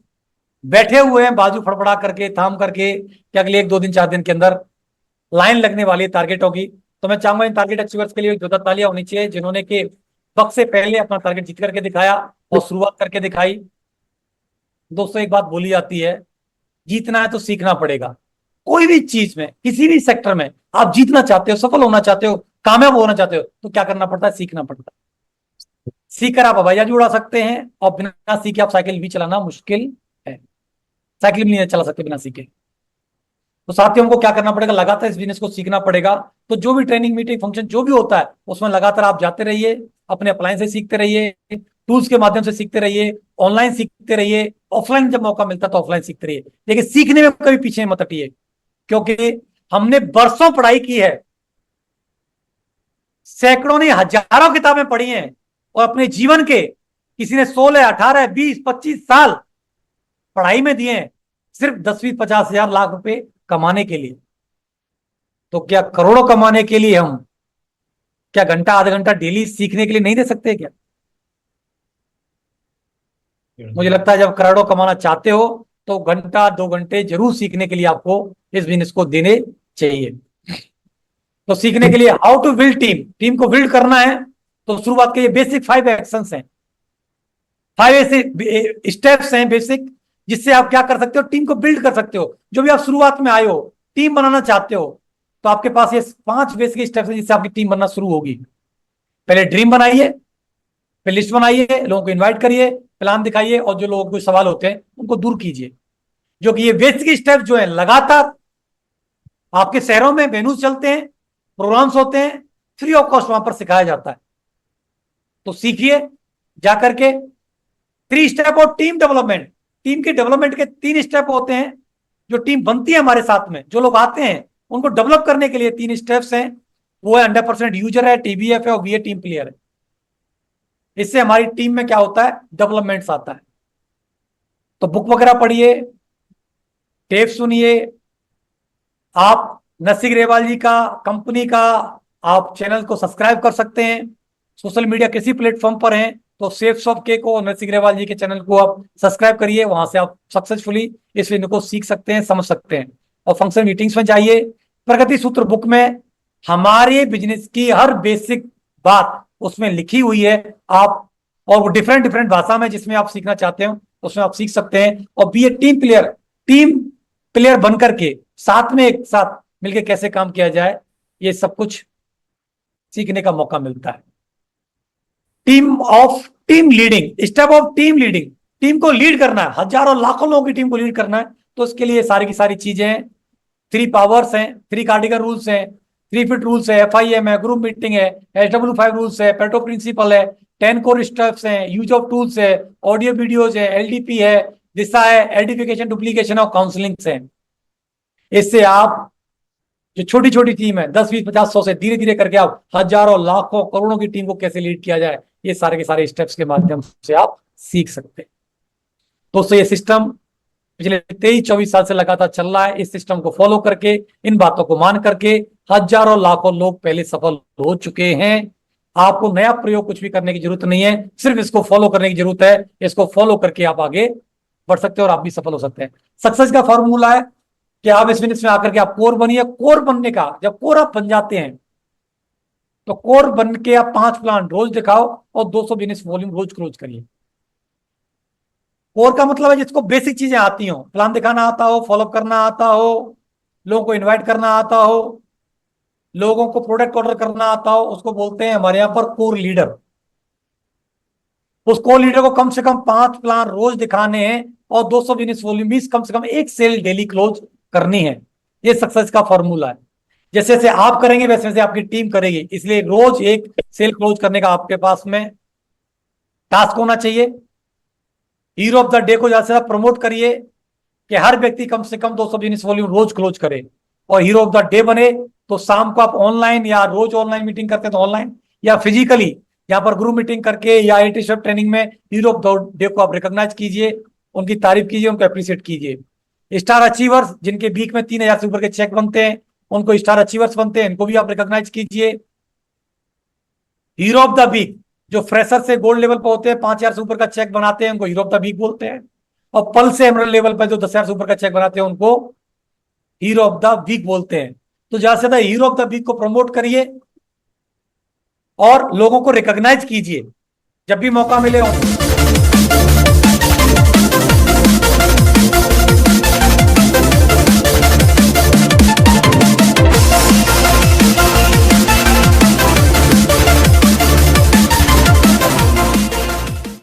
बैठे हुए हैं बाजू फड़फड़ा करके, थाम करके, कि अगले 1 2 दिन 4 दिन के अंदर लाइन लगने वाली है टारगेटों की। तो मैं चाहूंगा इन टारगेट अचीवर्स के लिए जोरदार तालियां होनी चाहिए, जिन्होंने के वक्त से पहले अपना टारगेट जीत करके दिखाया और शुरुआत करके दिखाई। दोस्तों एक बात बोली जाती है, जीतना है तो सीखना पड़ेगा। कोई भी चीज में, किसी भी सेक्टर में आप जीतना चाहते हो, सफल होना चाहते हो, कामयाब होना चाहते हो, तो क्या करना पड़ता है? सीखना पड़ता है। सीखकर आप हवाई जहाज उड़ा सकते हैं, और बिना सीखे आप साइकिल भी चलाना मुश्किल है। साइकिल भी नहीं चला सकते बिना सीखे। तो साथियों हमको क्या करना पड़ेगा? लगातार इस बिजनेस को सीखना पड़ेगा। तो जो भी ट्रेनिंग मीटिंग फंक्शन जो भी होता है उसमें लगातार आप जाते रहिए, अपने अप्लायंस से सीखते रहिए, टूल्स के माध्यम से सीखते रहिए, ऑनलाइन सीखते रहिए, ऑफलाइन जब मौका मिलता है तो ऑफलाइन सीखते रहिए। लेकिन सीखने में कभी पीछे मत हटिए, क्योंकि हमने बरसों पढ़ाई की है, सैकड़ों नहीं हजारों किताबें पढ़ी हैं, और अपने जीवन के किसी ने 16 18 20 25 साल पढ़ाई में दिए हैं सिर्फ 10 20 50 हजार लाख रुपए कमाने के लिए। तो क्या करोड़ों कमाने के लिए हम क्या घंटा आधा घंटा डेली सीखने के लिए नहीं दे सकते क्या? मुझे लगता है जब करोड़ों कमाना चाहते हो तो घंटा 2 घंटे जरूर सीखने के लिए आपको इस बिजनेस को देने चाहिए। तो सीखने के लिए हाउ टू बिल्ड टीम को बिल्ड करना है। तो शुरुआत के ये बेसिक 5 एक्शंस हैं, 5 ऐसे स्टेप्स हैं बेसिक, जिससे आप क्या कर सकते हो? टीम को बिल्ड कर सकते हो। जो भी आप शुरुआत में आए हो, टीम बनाना चाहते हो, तो आपके पास ये 5 बेसिक स्टेप्स हैं जिससे आपकी टीम बनना शुरू होगी। पहले ड्रीम बनाइए, फिर लिस्ट बनाइए, लोगों को इन्वाइट करिए, प्लान दिखाइए और जो लोगों को सवाल होते हैं उनको दूर कीजिए। जो कि ये बेसिक स्टेप जो है लगातार आपके शहरों में वेन्यूज चलते हैं, प्रोग्राम्स होते हैं, फ्री ऑफ कॉस्ट वहां पर सिखाया जाता है। तो सीखिए जाकर के। 3 step of team development, team के डेवलपमेंट के 3 स्टेप होते हैं। जो टीम बनती है हमारे साथ में, जो लोग आते हैं उनको डेवलप करने के लिए 3 स्टेप्स हैं। वो है 100% यूजर है, टीबीएफ है और वीए टीम प्लेयर है। इससे हमारी टीम में क्या होता है, डेवलपमेंट्स आता है। तो बुक वगैरह पढ़िए, टेप सुनिए। आप नरसिंह ग्रेवाल जी का कंपनी का आप चैनल को सब्सक्राइब कर सकते हैं। सोशल मीडिया किसी प्लेटफॉर्म पर हैं तो सेफ्स ऑफ के को, नरसिंह ग्रेवाल जी के चैनल को आप सब्सक्राइब करिए। वहां से आप सक्सेसफुली इस विषय को सीख सकते हैं, समझ सकते हैं। और फंक्शन मीटिंग्स में जाइए। प्रगति सूत्र बुक में हमारे बिजनेस की हर बेसिक बात उसमें लिखी हुई है। आप और वो डिफरेंट डिफरेंट भाषा में जिसमें आप सीखना चाहते हो उसमें आप सीख सकते हैं। और बी ए टीम प्लेयर, टीम प्लेयर बनकर के साथ में एक साथ मिलकर कैसे काम किया जाए, ये सब कुछ सीखने का मौका मिलता है। Team leading, step of team leading, team को लीड करना है, हजारों लाखों लोगों की टीम को लीड करना है। तो उसके लिए सारी की सारी चीजें हैं। 3 पावर्स हैं, 3 कार्डिकल रूल्स हैं, 3 फिट रूल्स है, FIM है, ग्रुप मीटिंग है, SW5 रूल्स है, पेटो प्रिंसिपल है, 10 कोर स्टेप्स हैं, यूज ऑफ टूल्स है, ऑडियो वीडियोज है, LDP है, दिशा है, एडिफिकेशन, डुप्लीकेशन और काउंसलिंग है। इससे आप जो छोटी छोटी टीम है 10, 20, 50, 100 से धीरे धीरे करके आप हजारों लाखों करोड़ों की टीम को कैसे लीड किया जाए, ये सारे के सारे स्टेप्स के माध्यम से आप सीख सकते हैं। दोस्तों ये सिस्टम पिछले 23-24 साल से लगातार चल रहा है। इस सिस्टम को फॉलो करके, इन बातों को मान करके हजारों लाखों लोग पहले सफल हो चुके हैं। आपको नया प्रयोग कुछ भी करने की जरूरत नहीं है, सिर्फ इसको फॉलो करने की जरूरत है। इसको फॉलो करके आप आगे बढ़ सकते हैं और आप भी सफल हो सकते हैं। सक्सेस का फॉर्मूला है कि आप इस बिजनेस में आकर के आप कोर बनिए। कोर बनने का, जब कोर आप बन जाते हैं तो कोर बन के आप 5 प्लान रोज दिखाओ और 200 बिजनेस वॉल्यूम रोज क्लोज करिए। कोर का मतलब है जिसको बेसिक चीजें आती हो, प्लान दिखाना आता हो, फॉलोअप करना आता हो, लोगों को इनवाइट करना आता हो, लोगों को प्रोडक्ट ऑर्डर करना आता हो, उसको बोलते हैं हमारे यहां पर कोर लीडर। उस कोर लीडर को कम से कम 5 प्लान रोज दिखाने हैं और 200 बिजनेस वॉल्यूम मींस कम से कम 1 सेल डेली क्लोज करनी है। ये सक्सेस का फॉर्मूला है। जैसे जैसे आप करेंगे वैसे वैसे आपकी टीम करेगी। इसलिए रोज 1 सेल क्लोज करने का आपके पास में टास्क होना चाहिए। हीरो ऑफ द डे को ज्यादा से ज्यादा प्रमोट करिए कि हर व्यक्ति कम से कम 200 बिजनेस वॉल्यूम रोज क्लोज करे और हीरो ऑफ द डे बने। तो शाम को आप ऑनलाइन या रोज ऑनलाइन मीटिंग करते हैं तो ऑनलाइन या फिजिकली यहाँ पर ग्रुप मीटिंग करके या IT शेफ ट्रेनिंग में हीरो ऑफ द डे को आप रिकॉग्नाइज कीजिए, उनकी तारीफ कीजिए, उनको अप्रिशिएट कीजिए। स्टार अचीवर्स जिनके वीक में 3000 से ऊपर के चेक बनते हैं उनको स्टार अचीवर्स बनते हैं, इनको भी आप रिकॉग्नाइज कीजिए। हीरो ऑफ द वीक जो फ्रेशर से गोल्ड लेवल पर होते हैं, 5000 से ऊपर का चेक बनाते हैं, उनको हीरो ऑफ द वीक बोलते हैं। और पल से एमरल्ड लेवल पर जो 10,000 से ऊपर का चेक बनाते हैं उनको हीरो ऑफ द वीक बोलते हैं। तो ज्यादा से ज्यादा हीरो ऑफ द वीक को प्रमोट करिए और लोगों को रिकॉग्नाइज कीजिए जब भी मौका मिले।